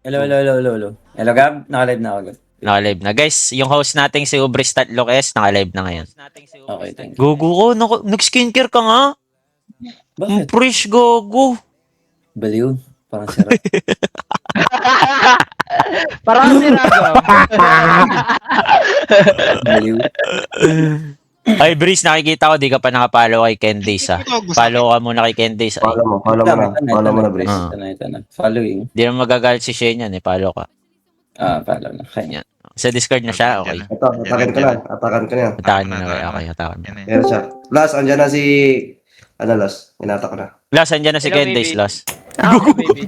Hello, hello, hello, hello, hello. Hello, Gab? Naka-live na ako, Gab. Naka-live na. Guys, yung host nating si Ubris Tatlok S, naka-live na ngayon. Okay, thank you. Gogo ko, nag-skincare ka nga. Bakit? Fresh, gogo. Baliw. Parang sira. Parang sirago. Baliw. Ay, Breeze, nakikita ko, di ka pa nakapalo kay Candace, ha? Follow ka muna kay Candace. Ay, Follow mo na, Brice. Ah. Ito na. Following. di naman magagalit si Shane yan, eh. Follow ka. Follow na. Okay. Yan. Sa Discord na siya, okay. Ito, atakan ka na. Atakan ka na. Atakan mo na, okay, atakan mo. Meron siya. Last, andyan na si... Ano, Last? Inatak na. Last, andyan na si Hello, Candace, baby. Last. Ako, baby.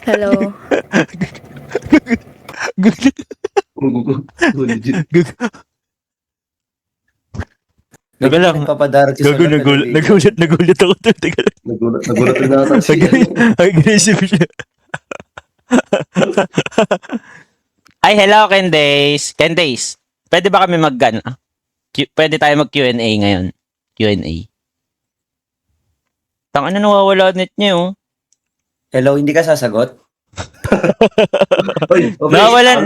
Hello. Legit. Teka lang. Nagpapadarat Gago, nagulat ako. Teka lang. Nagulat rin natin siya. Aggressive siya. Ay, hello, Candace. Candace, pwede ba kami pwede tayo mag Q&A ngayon? Q&A. Tangina, nawawala net niya, oh. Hello, hindi ka sasagot?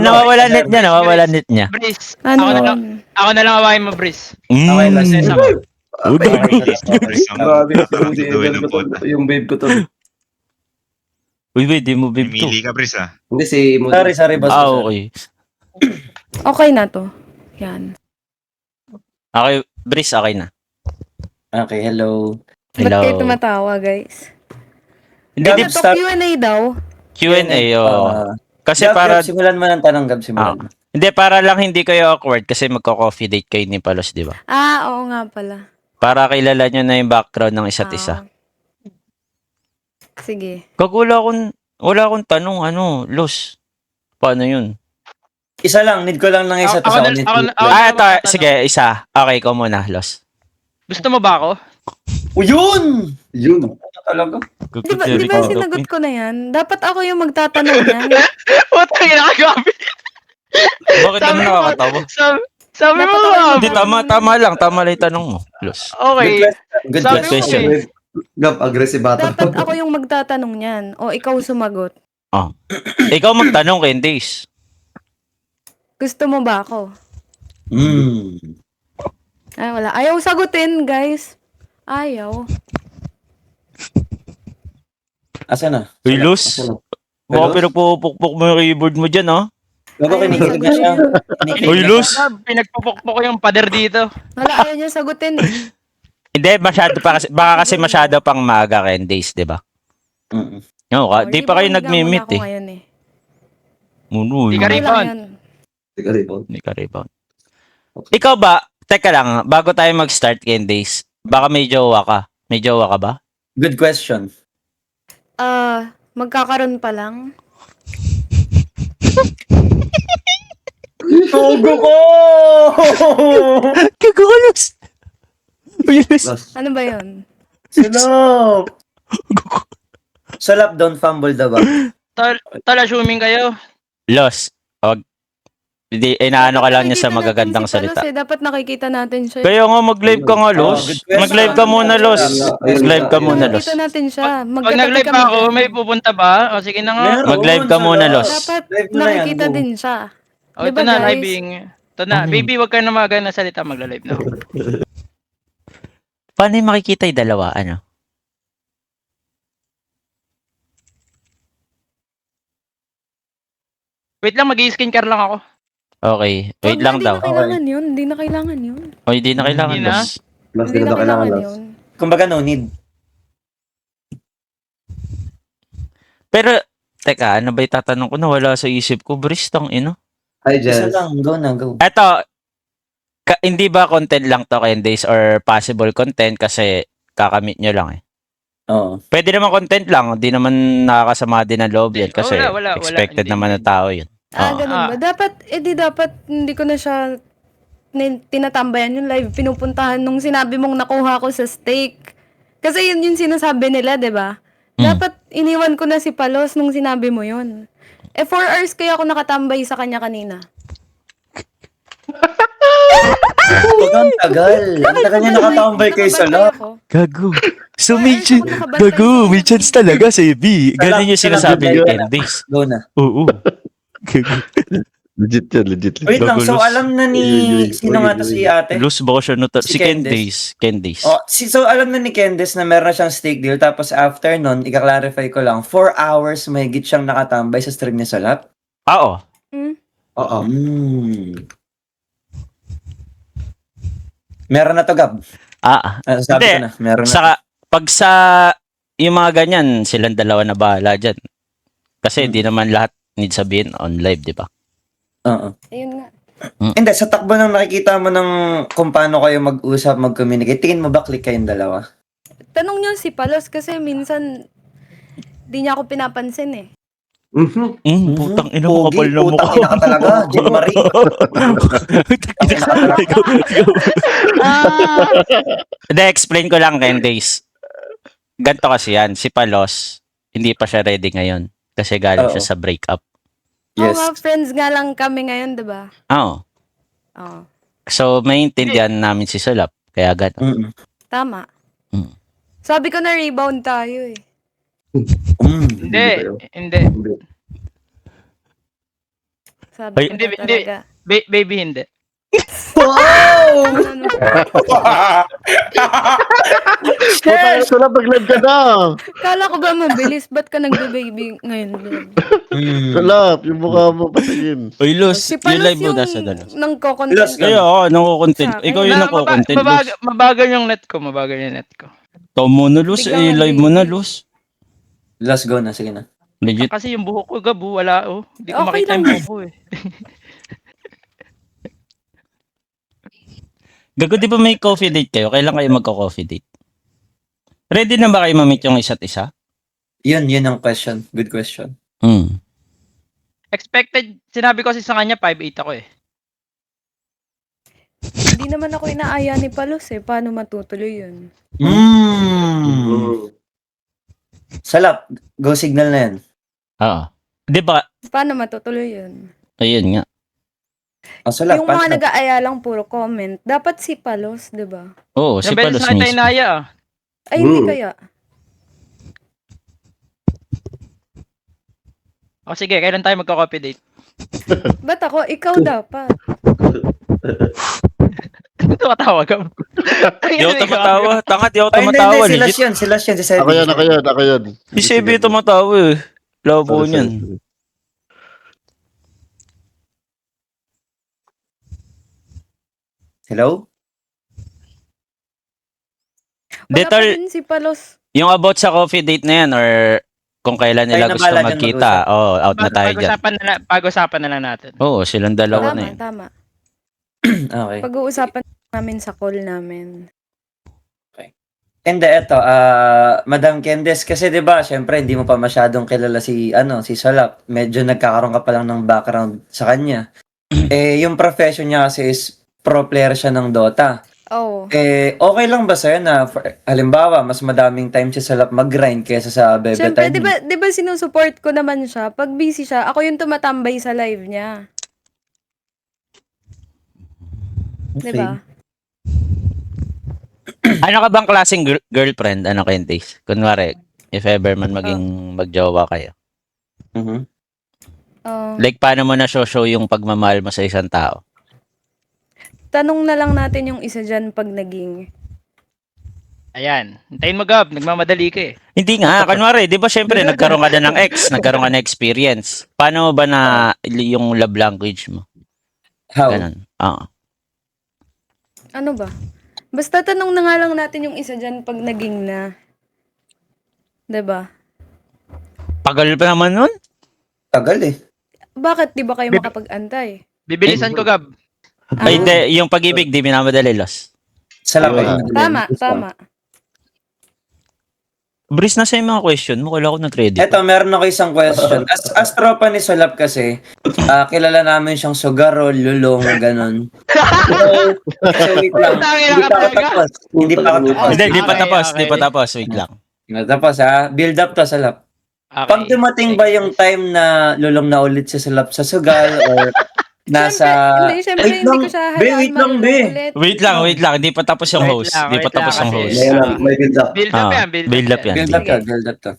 Nawawala net niya. Brice, Ano? ako na lang awayin mo, Brice. Okay, last Mm. na ako. Grabe, yung babe ko to. Uy, di mo babe to. Pumili ka, Brice, ah. Hindi, si Moody. Sorry, boss. Okay. Okay na to. Yan. Okay, Brice, okay na. Okay, hello. Ba't Hello. kayo tumatawa, guys? Hindi, Gab, Ano to? Q&A daw? Q&A, oh. Kasi Gab, para, simulan mo ng tanong, Gab. Simulan mo. hindi, para lang hindi kayo awkward kasi magko-coffee date kayo ni Palos, di ba? Oo nga pala. Para kilala nyo na yung background ng isa't isa. Sige. Wala akong tanong, Los. Paano yun? Isa lang, need ko lang ng isa. Ako na- ako na- ako- Ito, sige, isa. Okay, ikaw muna, Los. Gusto mo ba ako? Yun! Yun. Ano talaga? Di ba sinagot ko na yan? Dapat ako yung magtatanong yan. Puta, ginagabi. Bakit naman nakakatawa? Sabi mo Dapat ako ba? yung Hindi, tama lang yung tanong mo, Los. Okay. Good Sabi mo question. eh. Gab, aggressive bata. Dapat ako yung magtatanong yan. O ikaw sumagot. Ikaw magtanong, Candace. Gusto mo ba ako? Hmm. Wala. Ayaw sagutin, guys. Ayaw. Asa na? Uy, Los. Baka pinagpupukpok mo yung keyboard mo dyan, ha? Gago, kinikilig na siya. Uy, Los. Pinagpupukpok ko yung pader dito. Wala, ayaw niya sagutin eh. Hindi, masyado pa kasi, baka kasi masyado pang maaga, Candace, di ba? Mm-mm. No, di pa kayo nagmi-meet, Ako eh. ngayon eh. Muno, Di ka Okay rin. lang Rebound. yan. Teka, rebound. Hindi ka rebound. Ikaw ba, teka lang, bago tayo mag-start, Candace, baka may jowa ka. May jowa ka ba? Good question. Magkakaroon pa lang. Tugo ko! Kagalos! Uy, Los. Last. Ano ba yun? Salap! Salap, don't fumble the ball. Tol, assuming kayo. Los. Hindi, inaano ka lang niya sa Nakikita magagandang natin si Palos salita. eh. Dapat nakikita natin siya. Kaya nga, mag-live ka nga, Los. good question. Mag-live ka muna, Los. Mag-live ka muna, Los. Nakikita natin siya. Pag Magkatabi nag-live kami pa ako, dyan. may pupunta ba? O sige na nga. Meron, Mag-live ka muna, Salap. Los. Dapat Live mo na yan, nakikita go. din siya. O ito Diba, na, guys? living. Ito na, baby, wag ka na magana salita, magla-live na. Paano yung makikita yung dalawa, ano? Wait lang, mag-i-skincare lang ako. Okay. Wait Wag na, lang daw. Hindi na kailangan yun. Hindi na kailangan yun. O, hindi na kailangan, Hindi na. Los. Last, Hindi din na na kailangan kailangan last. yun. Kumbaga, no need. Pero, teka, ano ba itatanong ko na wala sa isip ko? Bristang, ino? Hi, Isa Jess. lang, go na, go. Eto, hindi ba content lang to, Candace, or possible content kasi kakamit nyo lang eh? Oo. Pwede naman content lang, hindi naman nakakasama din ng loob yan Hindi, kasi wala, expected hindi. naman ng tao yun. Oo. Ganun ba? Dapat, dapat hindi ko na siya tinatambayan yung live. Pinupuntahan nung sinabi mong nakuha ko sa steak. Kasi yun yung sinasabi nila, di ba? Dapat iniwan ko na si Palos nung sinabi mo yun. 4 hours kaya ako nakatambay sa kanya kanina. Ang tagal. Ang tagal niya nakatambay kay Salap. Gago. So Ay, may ay, chance, ako nakabantay gago, sa may chance talaga si B. Ganun yung Salam, sinasabi ni salam, Candice. Go na. Oo. Gago. Legit yan, legit. Wait lang, so Gagulus. alam na ni... Sino nga to si ate? Lose ba ko siya Si si Candice. Candice. Oh, so alam na ni Candice na meron na siyang steak deal. Tapos after nun, ika-clarify ko lang, 4 hours mahigit siyang nakatambay sa stream niya sa lap. Oo. Hmm? Oo. Meron na to, Gab. Sabi Hindi. ko na, meron na. Saka, pag sa yung mga ganyan, silang dalawa na bahala dyan. Kasi di naman lahat need sabihin on live, di ba? Oo. Ayun nga. Hindi, sa takbo nang nakikita mo ng kung paano kayo mag-usap, mag-communicate, tingin mo ba click kayong dalawa? Tanong niyo si Palos kasi minsan di niya ako pinapansin eh. Putang ina mo, kapal na mukha. Putang ina ka talaga, Jean Marie. Hindi, explain ko lang, Candice. Ganto kasi yan, si Palos, hindi pa siya ready ngayon. Kasi galing Oo. siya sa breakup. Oo Yes. nga, friends nga lang kami ngayon, di ba? Oo. Oo. So, maintindihan namin si Sulap. Kaya ganun. Mm-mm. Tama. Mm. Sabi ko na rebound tayo eh. Hindi. Sabi Ay, ko Hindi, na hindi. talaga. Baby, hindi. Ano, Puta, ito na, pag-live ka na. Kala ko ba mabilis? Ba't ka nagbe-baby ngayon? Salap, yung mukha mo patingin. Uy, Luz, Si yung Palos live mo yung nasa dalos. nang-co-content. Los, Kaya ako, nako-content. Sa akin. Ikaw yung nako-content, Luz. Mabagal yung net ko. Mabagal yung net ko. Ito mo na, Luz. Biglang Live mo na, baby. Luz. Let's go na, sige na. Legit. Kasi yung buhok ko, Gabu, wala oh. Hindi ko Okay makita lang. yung buhok ko eh. Gago, di ba may coffee date kayo? Kailan kayo magka-coffee date? Ready na ba kayo ma-meet yung isa't isa? Yun ang question. Good question. Expected, sinabi ko kasi sa kanya, 5'8 ako eh. Hindi naman ako inaaya ni Palos eh. Paano matutuloy yun? Salap, go signal na yan. Oo. Di ba? Paano matutuloy yun? Ayun nga. Salap, Yung mga nag-aaya lang puro comment. Dapat si Palos, di ba? Oo, si Yung beses Palos na tayo mismo. inaya ah. Ay, hindi kaya. O sige, kailan tayo magka-copy date? Ba't ako? Ikaw dapat. Ito katawa ka. Di ako tumatawa. Tanga, di ako tumatawa. Hindi, Legit. sila yan, si Sebi. Ako yan. Si Sebi tumatawa eh. Labo niyan. Hello? Wala pa Detol, din si Palos. yung about sa coffee date na yan or kung kailan nila Tayo na gusto bahala dyan magkita. Out na tayo dyan. Pag-usapan na lang natin. Oo, silang dalawa na Tama, yun. tama. Okay. Pag-uusapan namin sa call namin. Hindi, eto, Madam Candice, kasi 'di ba, syempre hindi mo pa masyadong kilala si Salap. Medyo nagkakaroon ka pa lang ng background sa kanya. Yung profession niya kasi is pro player siya ng Dota. Oh. Okay lang ba sa'yo na, halimbawa, mas madaming time si Salap mag-grind kaysa sa bebe Siyempre, time? di ba sinusupport ko naman siya? Pag busy siya, ako yung tumatambay sa live niya. Di ba? Ano ka bang klaseng girlfriend? Ano, Candice? Kunwari, if ever man maging magjowa kayo. Mhm. Oh. Like, paano mo na-show yung pagmamahal mo sa isang tao? Tanong na lang natin yung isa dyan pag naging. Ayan. Hintayin mo, Gab. Nagmamadali ka eh. Hindi nga, kunwari, di ba syempre, nagkaroon ka na ng nagkaroon ka na experience. Paano mo ba na yung love language mo? How? Ganun. Oo. Ano ba? Basta tanong na nga lang natin yung isa dyan pag naging na. 'Di ba? Tagal pa naman nun? Tagal eh. Bakit di ba kayo makapag-antay? Bibilisan ko, Gab. Ay, hindi, yung pag-ibig, di minamadali, Los. Salap Ayun. eh. Tama. Brief na sa yung mga question mo, kailangan ko nag-ready. Eto, meron ako isang question. As tropa ni Salap kasi, kilala namin siyang Sugaro, Lulong, ganun. So wait lang. Hindi pa ako tapos. Hindi pa ako tapos. Hindi, di pa Okay, tapos, okay. di pa tapos. Wait lang. Tapos build up to Salap. Okay. Pag dumating ba yung time na lulong na ulit si Salap sa sugal or Syempre, hindi ko siya hayaan wait lang, malulong be. ulit. Wait lang. Hindi pa tapos yung Wait host. lang, Hindi pa wait tapos lang yung kasi- host. May, may build up. Build up yan, Build up yan. Build up to, Sige. build up to.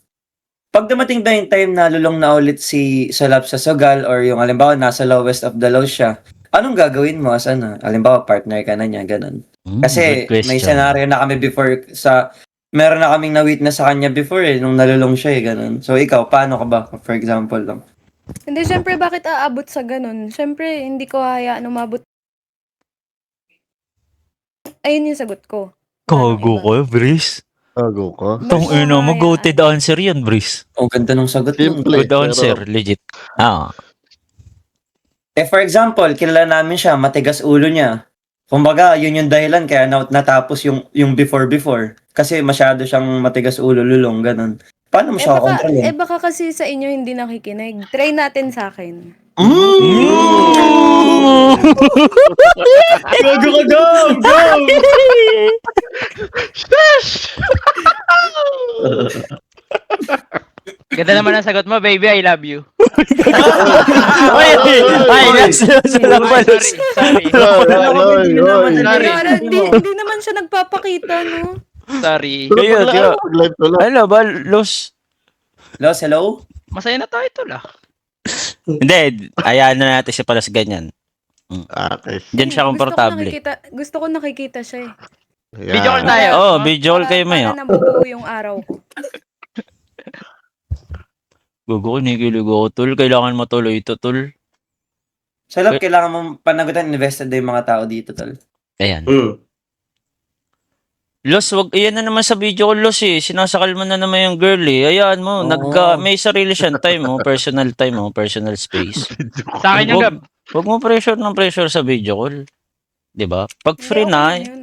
Pag dumating na yung time na lulong na ulit si Solap sa Sugal or yung halimbawa nasa lowest of the low siya, anong gagawin mo as ano? Halimbawa partner ka na niya, ganun. Kasi Good may question. scenario na kami before meron na kaming na-witness sa kanya before nung nalulong siya ganun. So ikaw, paano ka ba? For example lang. Hindi, syempre, bakit aabot sa ganun? Syempre, hindi ko hayaan umabot. Ayun yung sagot ko. Wala nang Gago iba. ko, Bris. Gago ka. Tong Hindi ko ina mo, hayaan. goated answer yan, Bris. Ang ganda ng sagot mo. Simple. Good answer, legit. For example, kilala namin siya, matigas ulo niya. Kumbaga, yun yung dahilan kaya natapos yung before. Kasi masyado siyang matigas ulo, lulong, ganun. Paano mo siya kontrolin? Baka kasi sa inyo hindi nakikinig. Try natin sa akin. Gago ka, go! Ganda naman ang sagot mo, baby. I love you. Ay, next. Sorry. Hindi naman, Sorry. Hindi naman siya nagpapakita, no? Sorry. Kayo, tiyo. Mag-live to lang. Ano ba, Los? Los, hello? Masaya na tayo ito lah. Hindi, ayahan na natin siya pala sa ganyan. Okay. Diyan siya komportable. Gusto ko nakikita siya eh. Video call tayo. Oh, video call kayo Para mayo. nabubuo yung araw ko. Gugo, kinikilig ako, tol. Kailangan mo tuloy ito, tol. Salap, kailangan mong panagutan, invested na yung mga tao dito, tol. Ayan. Hmm. Los, wag, ayan na naman sa video ko, Los eh. Sinasakal mo na naman yung girl eh. Ayan mo, may sarili siyang time mo, personal time mo, personal space. Sa akin yung gab. Huwag mo pressure sa video call. 'Di ba? Pag free Okay na, lang yun.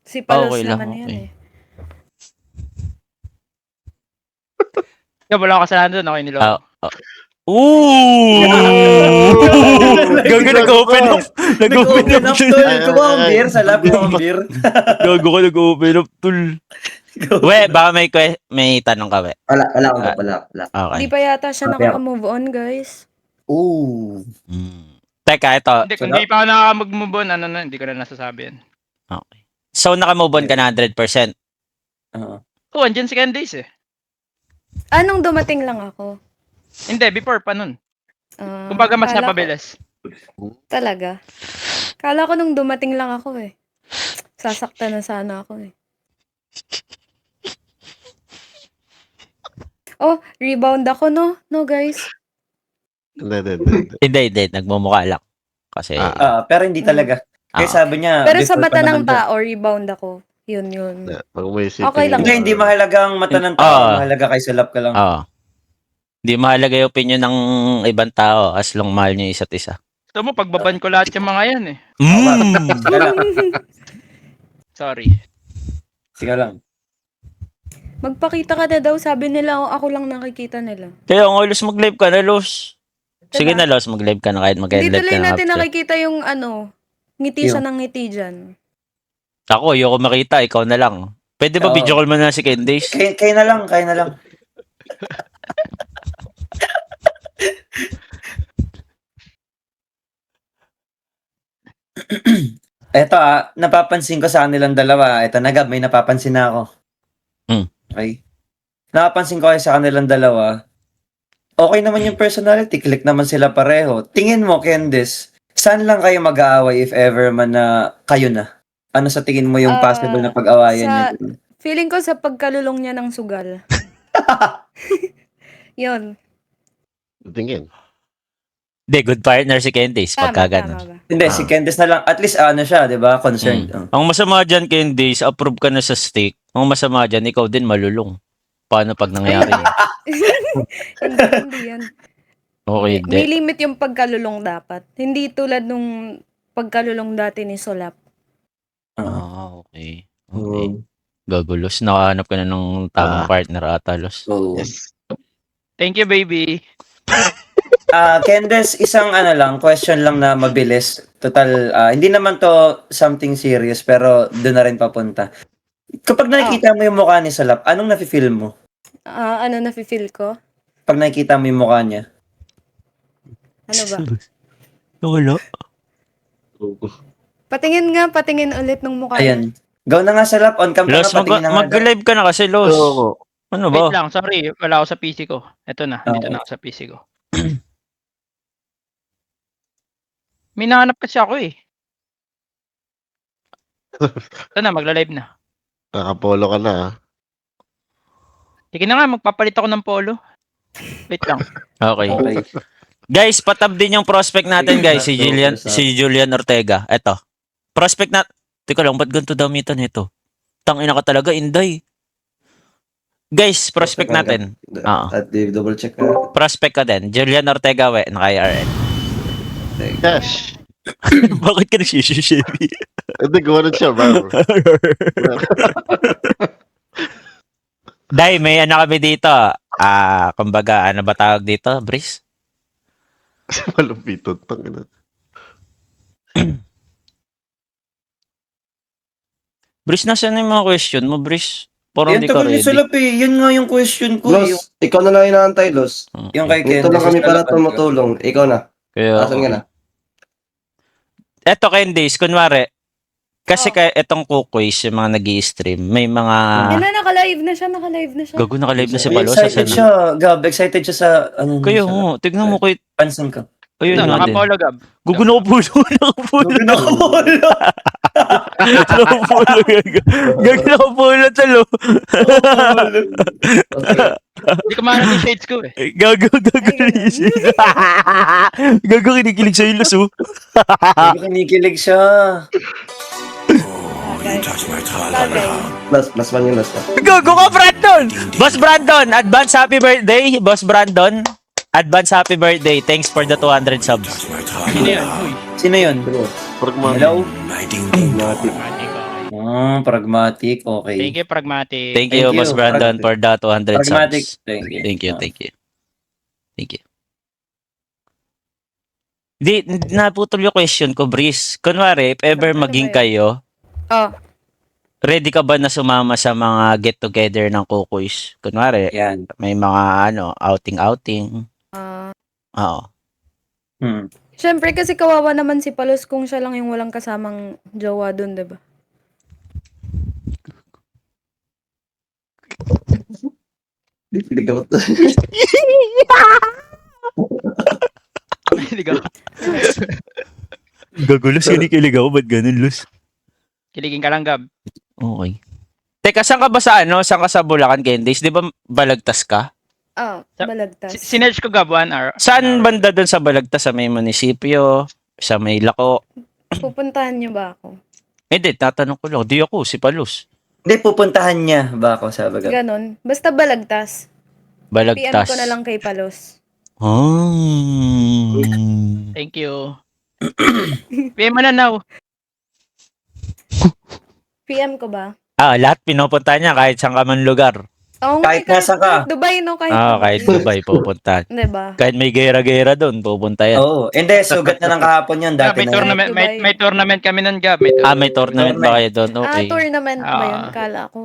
Si Palos Okay lang, naman yan okay. eh. Gab, wala ako kasalanan doon. Ako yung niloko. Ooh! Gago, nag-open up. Nag-open up, tol. Kuha ang beer, Salap, kuha ang beer. Gago ko, nag-open up, tol. We, baka may tanong ka, we. Wala. Hindi Okay. pa yata siya Okay. nakaka-move on, guys. Ooh. Teka, ito. Hindi, kung hindi pa ako nakaka-mag-move on, hindi ko na nasasabi yan. Okay. So, naka-move on ka na 100%. Oo. Oh, andyan si Candice eh. Anong dumating lang ako? Hindi, before pa nun. Ah, Kumbaga mas kala ko- napabilis. Talaga. Kala ko nung dumating lang ako eh. Sasaktan na sana ako eh. Oh, rebound ako no? No, guys. Hindi. Hindi. Nagmumukha lang. Kasi, Pero hindi talaga. Kaya sabi niya, Pero sa before mata pa ng naman daw. tao, rebound ako. Yun. Pag may Okay lang. Hindi mahalaga ang mata ng tao. Mahalaga kay Salap ka lang. Hindi mahalaga yung opinion ng ibang tao as long mahal niyo isa't isa. Ito mo, pagbaban ko lahat yung mga yan eh. Sige lang. Sorry. Sige lang. Magpakita ka na daw, sabi nila ako lang nakikita nila. Kaya nga, Los, mag-live ka na, Los. Sige na, Los, mag-live ka na kahit Hindi mag-live tuloy ka na. natin after. nakikita yung ngiti siya ng ngiti dyan. Ako, ayoko makita, ikaw na lang. Pwede ba Oo. video call mo na si Candice? Kaya na lang. Eto napapansin ko sa kanilang dalawa. Eto na Gab, may napapansin na ako. Okay. Napapansin ko kayo sa kanilang dalawa. Okay naman yung personality, click naman sila pareho. Tingin mo, Candice, saan lang kayo mag-aaway if ever man na kayo na? Ano sa tingin mo yung possible na pag-awayan niyo? Feeling ko sa pagkalulong niya ng sugal. Yun. Tingin. Hindi, good partner si Candice pagka Tama ganun. ba? Hindi, si Candice na lang. At least siya, di ba? Concerned. Ang masama dyan, Candice, approve ka na sa steak. Ang masama dyan, ikaw din malulong. Paano pag nangyari yun? Hindi yan. Okay, May hindi. limit yung pagkalulong dapat. Hindi tulad nung pagkalulong dati ni Solap. Okay. Gagulos. Nakahanap ka na ng tamang partner ata, Los. So, Thank you, baby. Candice, isang question lang na mabilis. Total, hindi naman to something serious, pero doon na rin papunta. Kapag nakikita mo yung mukha ni Salap, anong nafe-feel mo? Ano nafe-feel ko? Pag nakikita mo yung mukha niya? Ano ba? Wala. Patingin ulit ng mukha niya. Ayun. Go na nga sa lap. On cam ka Los, nga. Patingin na nga. mag-live ka na kasi, Los. Oo. Ano Wait ba? lang, sorry. Wala ako sa PC ko. Ito na, dito Okay. na ako sa PC ko. May nahanap kasi ako eh. Ito na, magla-live na. Nakapolo ka na, ah. Sige na nga, magpapalit ako ng polo. Wait lang. Okay. Okay. Guys, patab din yung prospect natin, guys. Si Julian Ortega. Eto. Prospect na... Teka lang, ba't ganito damitan ito? Tangina ka talaga, Inday. Guys, prospect natin. Oo. At double check ka. Prospect ka din. Julian Ortega, we, naka-IRN. Yes. Bakit ka nagsisishebi? Hindi, gawa siya, bro. Day, may ano kami dito. Kumbaga, ano ba tawag dito, Brice? Malupitot. Tangina. Brice, nasaan yung mga question mo, Brice? Parang Yan, di ka tagal niyo ready. sa lap eh. Yun nga yung question ko. Yung, Los, ikaw na lang inaantay, Los. yung kay Dito lang Candice, kami sa para lapan ka. tumutulong. Ikaw na. Kaya, Asan ka na? eto, Candice, kunwari, kasi Oh. kaya etong kukuis, yung mga nag stream may mga... Yan na, naka-live na siya. Gago, naka-live na si Ay, Palos. excited siya. Gab, excited siya sa ano. Kaya sa mo, tignan mo kay... Pansin ka. Ayun Ito, nga din. nakapolo gab. Gago, nakapulo. Nakapulo. Nakapolo. Nakapulo. Gago, nakapulo talo. Hindi ko mahanap yung shades ko eh. Gago. Gago, kinikilig sa ilos, oh. Kinikilig siya. Bagay. Plus one yung Los. Gago ka, Brandon! Boss Brandon, advance happy birthday. Boss Brandon, advance happy birthday. Thanks for the 200 subs. Sino yan? Uy. Sino yun? Pragmatic. Hello? Pragmatic, okay. Pragmatic. Okay. Thank you, pragmatic. Thank you, Boss Brandon, for the 200 Pragmatic. subs. Thank you. Thank you. Di, naputol yung question ko, Brice. Kunwari, if ever Ano ba maging yun? kayo, Oh, ready ka ba na sumama sa mga get-together ng kukuis? Kunwari, Yan. may mga outing-outing. Oo. syempre kasi kawawa naman si Palos kung siya lang yung walang kasamang jowa dun, diba? Ligaw. Ligaw. Gagulos, kinikilig ako. Ba't ganun, Luz? Kiligin ka lang, Gab. Okay. Teka, saan ka ba sa Saan ka sa Bulacan, Candice? Di ba Balagtas ka? Oh, balagtas. Sinerge ko, Gab, 1 hour. Saan banda doon sa Balagtas? Sa may munisipyo? Sa may Lako? Pupuntahan niyo ba ako? Hindi, tatanong ko lang. Di ako, si Palus. Hindi, pupuntahan niya ba ako sa baga? Ganon. Basta balagtas. PM Balagtas. ko na lang kay Palos. Oh. Thank you. PM mo na now. PM ko ba? Lahat pinupunta niya kahit saan ka man lugar. Oo, Kahit nasa ka. Dubai, no? Kahit Kahit Dubai pupunta. Diba? Kahit may gera-gera doon, pupunta yan. Oo. Hindi, sugat na ng kahapon yun. Gab, Dati may na yun. tournament, may, Dubai. may tournament kami nun, Gab. May tournament ba kayo doon? Okay. Tournament ba yun? Kala ko.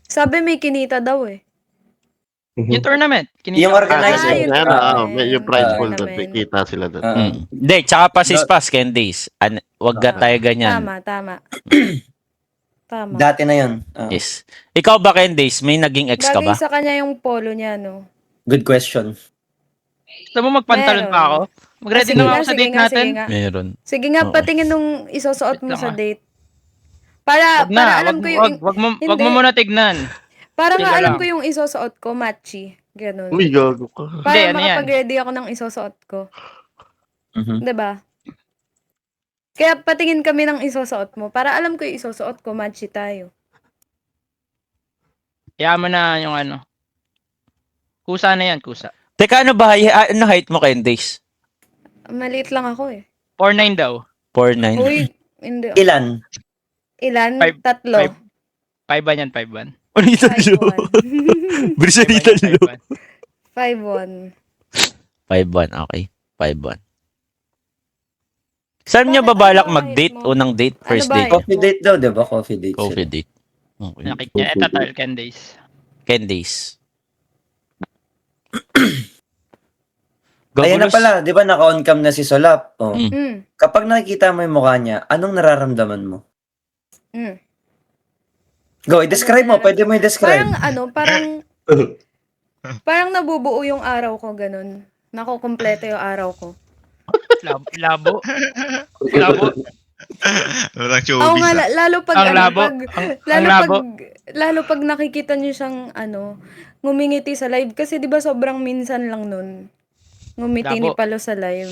Sabi may kinita daw eh. Yung tournament. Yung organizer. yun. May yung prize pool doon. Tournament. May kita sila doon. Hindi, tsaka pasispas, Candice. Wag ka tayo ganyan. Tama. Tama. Dati na yun. Yes. Ikaw ba, Candice, may naging ex ka Bagay ba? sa kanya yung polo niya, no? Good question. Gusto mo magpantalon Meron. pa ako? Mag-ready Sige na nga, ako sa sige date nga, natin. sige nga. Meron. Sige nga, Oo. patingin nung isusuot mo Wait lang, sa ah. date. Para alam ko yung... wag mo Hindi. muna tignan. Para nga Tingnan alam lang. ko yung isusuot ko, matchy. Ganun. Uy, gago ka. Para Hindi, ano yan? makapag-ready ako ng isusuot ko. Mhm. 'Di ba? Kaya patingin kami ng isusuot mo. Para alam ko yung isusuot ko, matchy tayo. Kaya mo na yung ano. Kusa na yan, kusa. Teka, ano ba? Ano height mo, Candice? Maliit lang ako eh. 4'9" daw. 4'9". Uy, hindi. Ilan? Ilan? Five- Tatlo. 5'1" yan, 5'1". Ano yung tatlo? 5'1". Brisa ni tatlo. 5'1". 5'1", okay. 5'1". Saan niya Bakit? babalak Ano mag-date? height mo? Unang date? First Ano ba date? yun? Coffee date daw, di ba? Coffee date. Coffee sila. date. Okay. Nakikita, eto tol, Candace. Candice. Ayan na Gagulos. pala, di ba naka-on cam na si Solap? Oh. Mm. Mm. Kapag nakikita mo yung mukha niya, anong nararamdaman mo? Mm. Go, i-describe mo. Pwede mo i-describe. Parang nabubuo yung araw ko, ganun. Nakukumpleto yung araw ko. Labo. Labo. Walang Oo showbiz nga, ah. lalo pag, Ang ano, labo. Ang labo. lalo pag nakikita niyo siyang, ngumingiti sa live. Kasi di ba sobrang minsan lang nun. Ngumiti ni Labo. Palo sa live.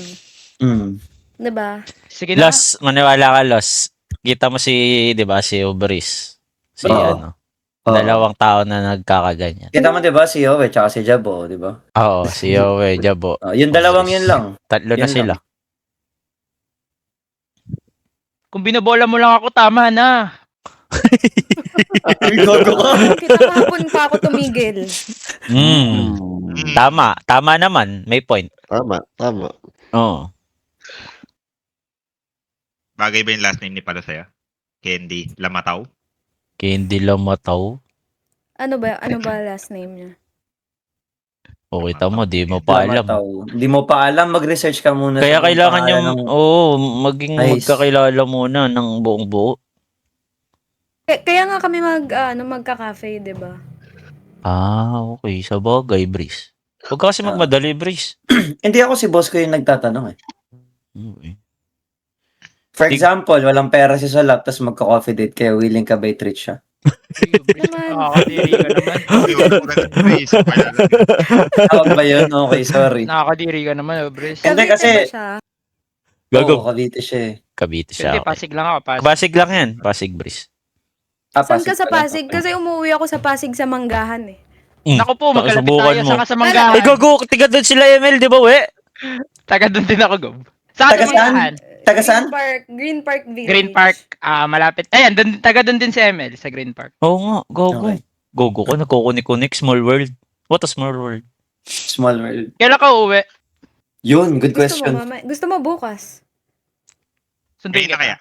Mm. Di ba? Sige na. Los, maniwala ka, Los. Kita mo si, di ba, si Ubris. Si Oo. Oo. dalawang tao na nagkakaganyan. Kita mo, di ba, si Yowie tsaka si Jabo, di ba? Oo, si Yowie, Jabo. Yung dalawang yun lang. Tatlo na Yun sila. lang. Kung binobola mo lang ako, tama na. Gogo ka. Kita kahapon pa ako tumigil. Mm. Tama. Tama naman. May point. Tama, tama. Oo. Bagay ba yung last name ni Palo sa'yo? Candy Lamataw? Candy Lamataw. Ano ba last name niya? O, kita mo, di mo pa alam. Hindi mo pa alam, mag-research ka muna. Kaya sa kailangan pangalan yung, ng- maging Nice. magkakilala muna ng buong buo. Kaya nga kami magka-cafe, di ba? Ah, okay. Sa bagay, Breeze. Huwag ka kasi magmadali, Breeze. Hindi ako si boss ko yung nagtatanong eh. Okay. For example, walang pera si Solap, tapos magka-coffee date kayo, willing ka ba i-treat siya? Naman. Nakakadiri ka naman. Tawag ba yun? Okay, sorry. Nakakadiri ka naman, Obres. Hindi, Cavite kasi- ba siya? Gago. Oo, Cavite siya eh. Cavite siya. Hindi, Okay. Pasig lang ako. Pasig. Pasig lang yan. Pasig, Breeze. Saan ka sa pala. Pasig? Kasi umuwi ako sa Pasig sa Manggahan eh. Naku po, magkalapit Subukan tayo. mo. Saka sa Manggahan. Eh, gago. Tiga doon sila, Emel, di ba, we? Taga doon din ako, Gob. Saka Taga sa saan? Manggahan. Taga saan? Green Park Village. Green Park. Malapit. Ayan, taga doon din si ML sa Green Park. Oo nga. Gago. Okay. Gogo ko. Nagkukunik-kunik. Small world. What a small world. Small world. Kailan ka uuwi? Yun, good Gusto question. mo, gusto mo bukas? Sundin Ngayon na kaya?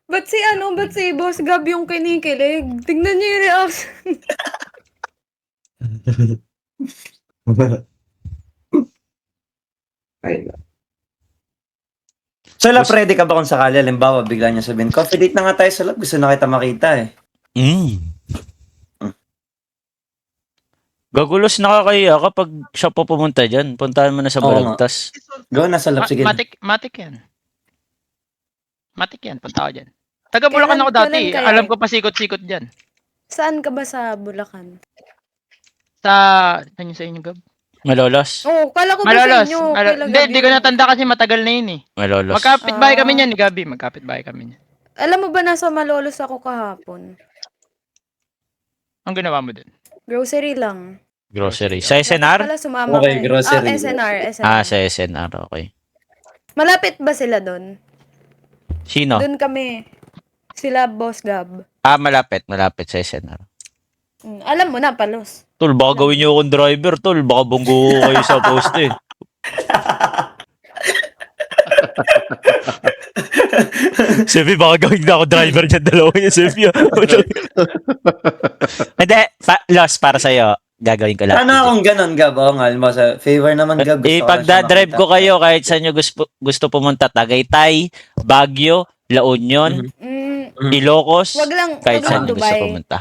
Ba't si Boss Gab yung kinikilig? Tignan niyo yung reaction. Solap, ready ka ba kung sakali? Halimbawa, bigla niya sabihin, coffee date na nga tayo, Solap. Gusto na kita makita eh. Gagulos nakakaya kapag siya po pumunta dyan. Puntahan mo na sa Oo nga. Balagtas. Go na, Solap. Sige. Matik yan. Matik yan. Punta ako dyan. Taga Bulacan ako Kailan dati. kaya? Alam ko pasikot-sikot dyan. Saan ka ba sa Bulacan? Saan yung sa inyo, Gab? Malolos. Oh, kala ko ba sa Malolos. inyo? Hindi ko natanda kasi matagal na yun eh. Malolos. Magkapit bahay Ah. kami niyan ni Gabi. Magkapit bahay kami niyan. Alam mo ba nasa Malolos ako kahapon? Ang ginawa mo dun? Grocery lang. Grocery. Sa Dapat SNR? pala sumama Okay, kayo. grocery. SNR. Sa SNR. Okay. Malapit ba sila doon? Sino? Doon kami. Sila Boss Gab. Malapit. Malapit sa SNR. Alam mo na, Palos. Tol, baka gawin niyo akong driver, tol. Baka bunggo kayo sa poste. Sefi, baka gawin na ako driver niyan. Dalawa niya, Sefi. Hindi, loss para sa'yo. Gagawin ko lahat. Ano akong ganon, Gab? Oo nga, alam mo, sa favor naman, Gab. Gusto ko na siya Ipagdadrive ko makita. kayo kahit saan nyo gusto pumunta. Tagaytay, Baguio, La Union, Ilocos, Wag lang, kahit wag lang saan nyo gusto Dubai. pumunta.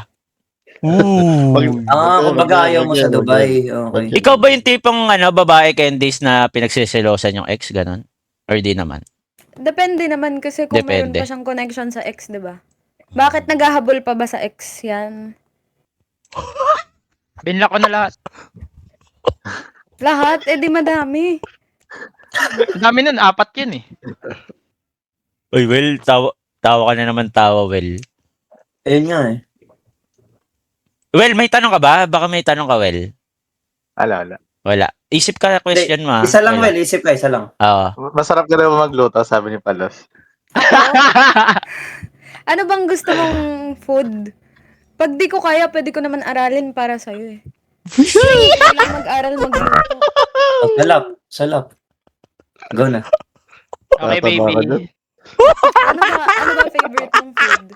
Kumbaga ayaw mo sa Dubai. Okay. Ikaw ba yung tipong babae Candice na pinagsiselosan yung ex, ganon? Or di naman? Depende naman kasi kung meron Depende. pa siyang connection sa ex, di ba? Bakit naghahabol pa ba sa ex yan? Binla ko na lahat. Lahat? Eh di madami. Ang dami nun, 4 yun eh. Uy, well, tawa ka na naman tawa, well. Ayun nga eh. Well, may tanong ka ba? Baka may tanong ka, well. Ala. Wala. Isip ka question mo. Isa lang, Wala. Well. Isip ka, isa lang. Oo. Masarap ka na magluto, sabi ni Palos. Ano bang gusto mong food? Pag di ko kaya, pwede ko naman aralin para sa'yo eh. Kailangan mag-aral magluto. Salap. Go na. Okay, Tataba ka baby. dun. Ano ba favorite mong food?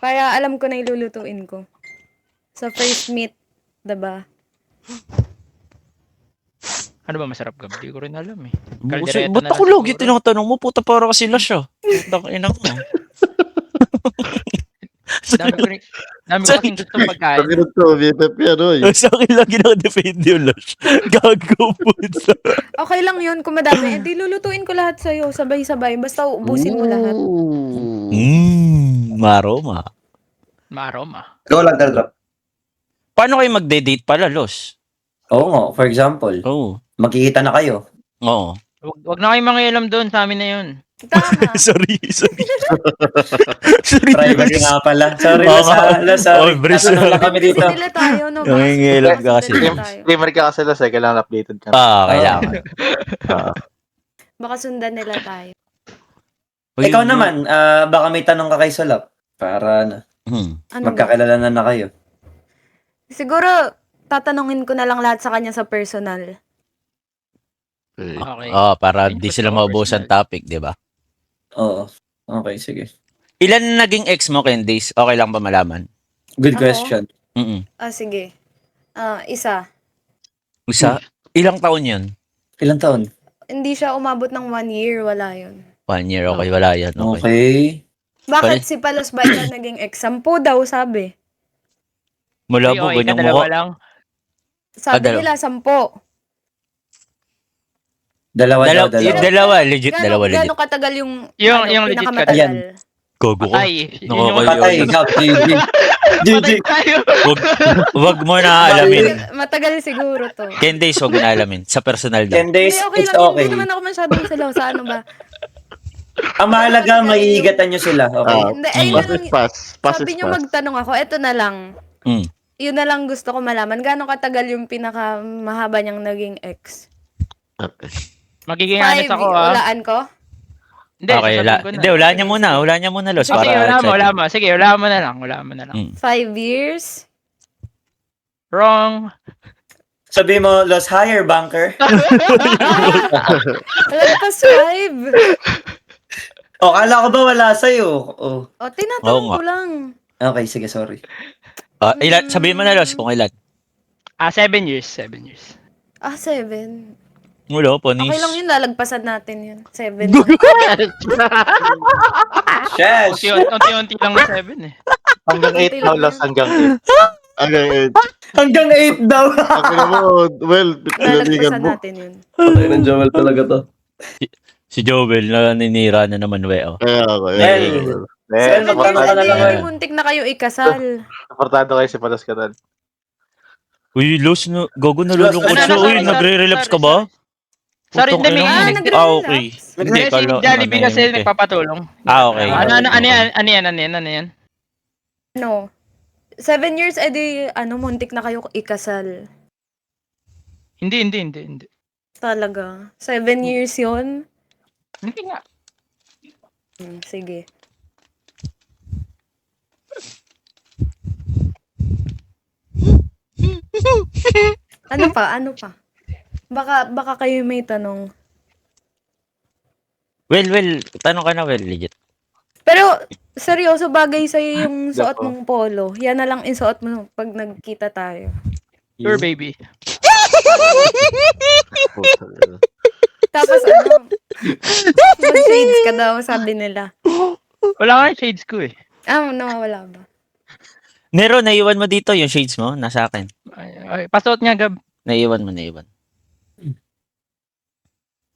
Para alam ko na ilulutuin ko. Sa first meet, diba? Ano ba masarap, Gab? Di ko rin alam eh. Ba't Kaldereta na ako lang lagi siguro. tinatanong mo? Puta, para kasi siya. Ina mo. Dami ko rin. Dami ko kasing gustong pagkain. Sakinod ko, BFF yan, oy. Sa akin lagi naka-defend yung Lush. Gago po. Okay lang yun kung madami. Eh, di lulutuin ko lahat sa'yo. Sabay-sabay. Basta ubusin mo lahat. Maroma. Maaroma. Go lang, Teldrop. Paano kayo magde-date pala, Los? Oo nga, for example, Oo. magkikita na kayo. Oo. Wag na kayong mangialam doon. Sa amin na yun. Tama. Sorry. Sorry, Private nga pala. Sorry, Oo Los, nga. Los, sorry. Oh, Bris. Tatanong lang kami Kasi dito. nila tayo, no? Baka Nangingialam ka kasi. sundan nila tayo. Streamer ka kasi Los, kailangan updated ka. Kailangan. Baka sundan nila tayo. Ikaw naman, baka may tanong ka kay Solap. Para Ano ba? magkakilala na kayo. Siguro, tatanungin ko na lang lahat sa kanya sa personal. Okay. Okay. Para Ayun, di gusto sila ko maubusan personal. topic, di ba? Oo. Okay, sige. Ilan na naging ex mo, Candice? Okay lang ba malaman? Good Ako? question. Mm. Sige. Isa. Isa? Ilang taon yun? Ilang taon? Hindi siya umabot ng 1 year. Wala yun. 1 year, okay. Wala yan. Okay. Okay. Bakit Pare- si Palos ba ikaw naging ex? 10 daw, sabi. Mula Uy, po, okay ka, ganyang dalawa mukha. lang. Sabi Dalawa. nila 10. Dalawa daw, Yung dalawa. dalawa, legit. Dalawa, legit. Gano'ng katagal yung, Yung legit ka pinakamatagal? Yan. Gogo ko. Patay. Yun yung Nakakayo. Patay, Gab, GG. GG. Patay tayo. Wag mo na alamin. Matagal siguro to. Candice, wag mo na alamin. Sa personal daw. 10 days, Hindi, okay it's lang. okay. Hindi naman ako masyadong sa ano ba. Ang mahalaga, maiigatan nyo sila. Okay. Hindi, ayun na lang. Pass Sabi is niyo pass. magtanong ako, eto na lang. Mm. Yun na lang gusto ko malaman. Gano'ng katagal yung pinakamahaba niyang naging ex? Okay. Magiging honest 5, ako ulaan ko? Hindi, Okay, sasabihin ko na. Hindi, wala niya muna. Wala niya muna, Los. Sige, Para wala mo, excited. wala mo. Sige, wala mo na lang. Wala mo na lang. 5 years? Wrong. Sabi mo, Los Higher Banker. Lagpas 5. O, kala ko ba wala sa'yo? Oh. O, tinatanong Oo nga. ko lang. Okay, sige, sorry. Ilan, sabihin mo na, Los, kung ilan. 7 years. 7 years. 7. Wala, panis. Okay lang yun, lalagpasan natin yun. 7. Shesh! Unti-unti lang na 7 eh. Hanggang 8 now, Los, hanggang 8. Hanggang 8. Hanggang 8 daw. Ako na mo, well, pinanigan Lalagpasan mo. natin yun. Patay ng Joel talaga to. Si Joel, naninira na naman, weo. Kaya ako, Well, Eh, Well, Pero magtanong ka na lang, hindi, eh. muntik na kayo ikasal. supportado kayo si Palos Katal. Uy, Los, gogo nalulungkot Los, siya. Los, Uy, Los, nagre-relapse ka ba? Sorry, Putang hindi, ina mo. may- Okay. Hindi, Kasi si kala. Jollibee kasi nanahimik eh. nagpapatulong. Okay. Ano yan? Ano? 7 years, edi, muntik na kayo ikasal. Hindi. Talaga. 7 years yon. Hindi nga. Sige. Ano pa? Baka kayo may tanong. Well, tanong ka na, well, legit. Pero, seryoso, bagay sa'yo yung suot mong polo. Yan na lang isuot mo pag nagkita tayo. Sure, baby. Tapos mag-shades ka daw, sabi nila. Wala nga yung shades ko eh. Nawawala ba? Nero, naiwan mo dito yung shades mo, nasa akin. Ay, pasuot niya, Gab. Naiwan mo.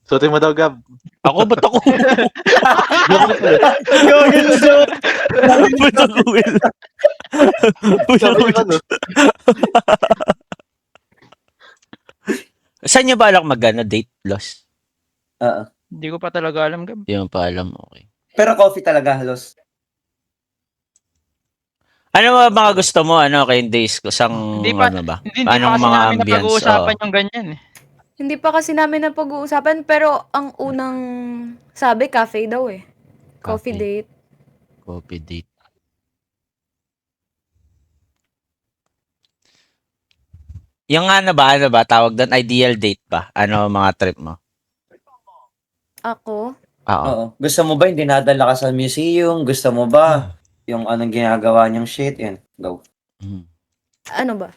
Suotin mo daw, Gab. Ako, ba't ako? Gawin siya. Ba't ako, Will? Ba't Sabi ako? ko, ano? Saan niya balak date, Los? Hindi ko pa talaga alam, Gab. Hindi mo pa alam, okay. Pero coffee talaga, Los. Ano ba mga gusto mo, kay Days? Kusang, Hindi pa- ano ba? Hindi pa Anong kasi mga namin ambience? napag-uusapan yung ganyan eh. Hindi pa kasi namin na pag-uusapan, pero ang unang sabi, cafe daw eh. Coffee date. Coffee date. Yung ano ba, tawag doon, ideal date ba? Ano mga trip mo? Ako? Oo. Oo. Gusto mo ba yung dinadala ka sa museum? Gusto mo ba yung anong ginagawa niyang shit? Yan, go. Mhm. ano ba?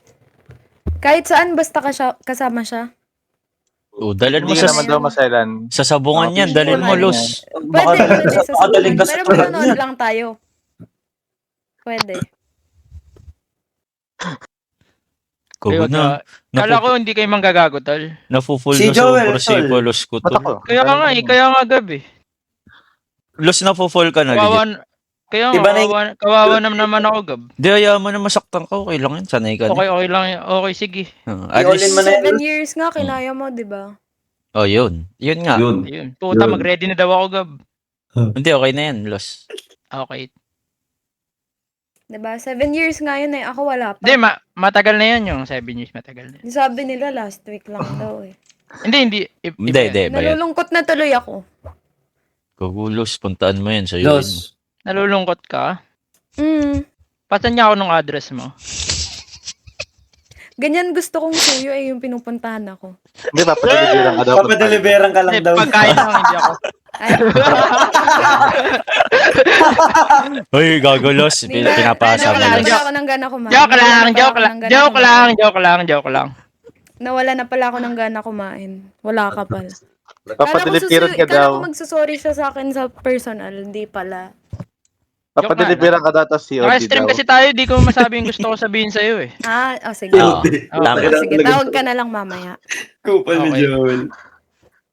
Kahit saan, basta kasama siya. Dalhin mo Hindi sa ka naman daw maselan. sa sabungan yan, Mga dalhin mo, picture. Luz. Pwede, pwede sa Baka daling sabungan. ka sa Pero tulad manonood niyan. lang tayo. Pwede. Kugo na. Kala ko hindi kayo manggagago, tol. Nafu-full Si na sa Joel, Prosipo, tol. Luz ko Ba't to. ako? Kaya nga eh, kaya nga gabi. Luz, nafu-full ka na, legit. Kawawa, kaya nga, Iba na yung- kawawa naman ako, Gab. Di, ayaw mo na masaktan ka, okay lang yun, sanay ka na. Okay, okay lang yan. Okay, sige. At I-all-in mo least, na 7 years nga, kinaya mo, di ba? oh yun. Yun nga. Yun. Ayun. Puta, Yun. mag-ready na daw ako, Gab. Hindi, okay na yan, Luz. Okay. Di ba? 7 years nga yun eh. Ako wala pa. Hindi, matagal na yan yung 7 years, matagal na. Sabi nila last week lang daw eh. Hindi. Hindi, ba yan? Nalulungkot na tuloy ako. Kugo, Luz, puntaan mo yan sa yun. Los. Nalulungkot ka? Hmm. Pasan niya ako ng address mo. Ganyan gusto kong suyo eh, yung pinupuntahan ako. Hindi, papadeliveran ka daw. Papadeliveran ka lang Hindi, daw. pagkain lang, hindi ako. Ay, Uy, gago, Luz. Pinapasa mo, nawala Luz. pala ako ng gana kumain. Joke lang, Nawala na pala joke ako lang, ng gana joke kumain. lang, joke lang, joke lang. Nawala na pala ako ng gana kumain. Wala ka pala. Papadeliveran ka Kala daw. ko magsusorry siya sa akin sa personal, hindi pala. Papadeliveran ka daw, tapos COD Naka-stream daw. kasi tayo, di ko masabi yung gusto ko sabihin sa'yo eh. Sige. Oo, tama. Sige, tawag ka na lang mamaya. Kupal ni Okay. Joel.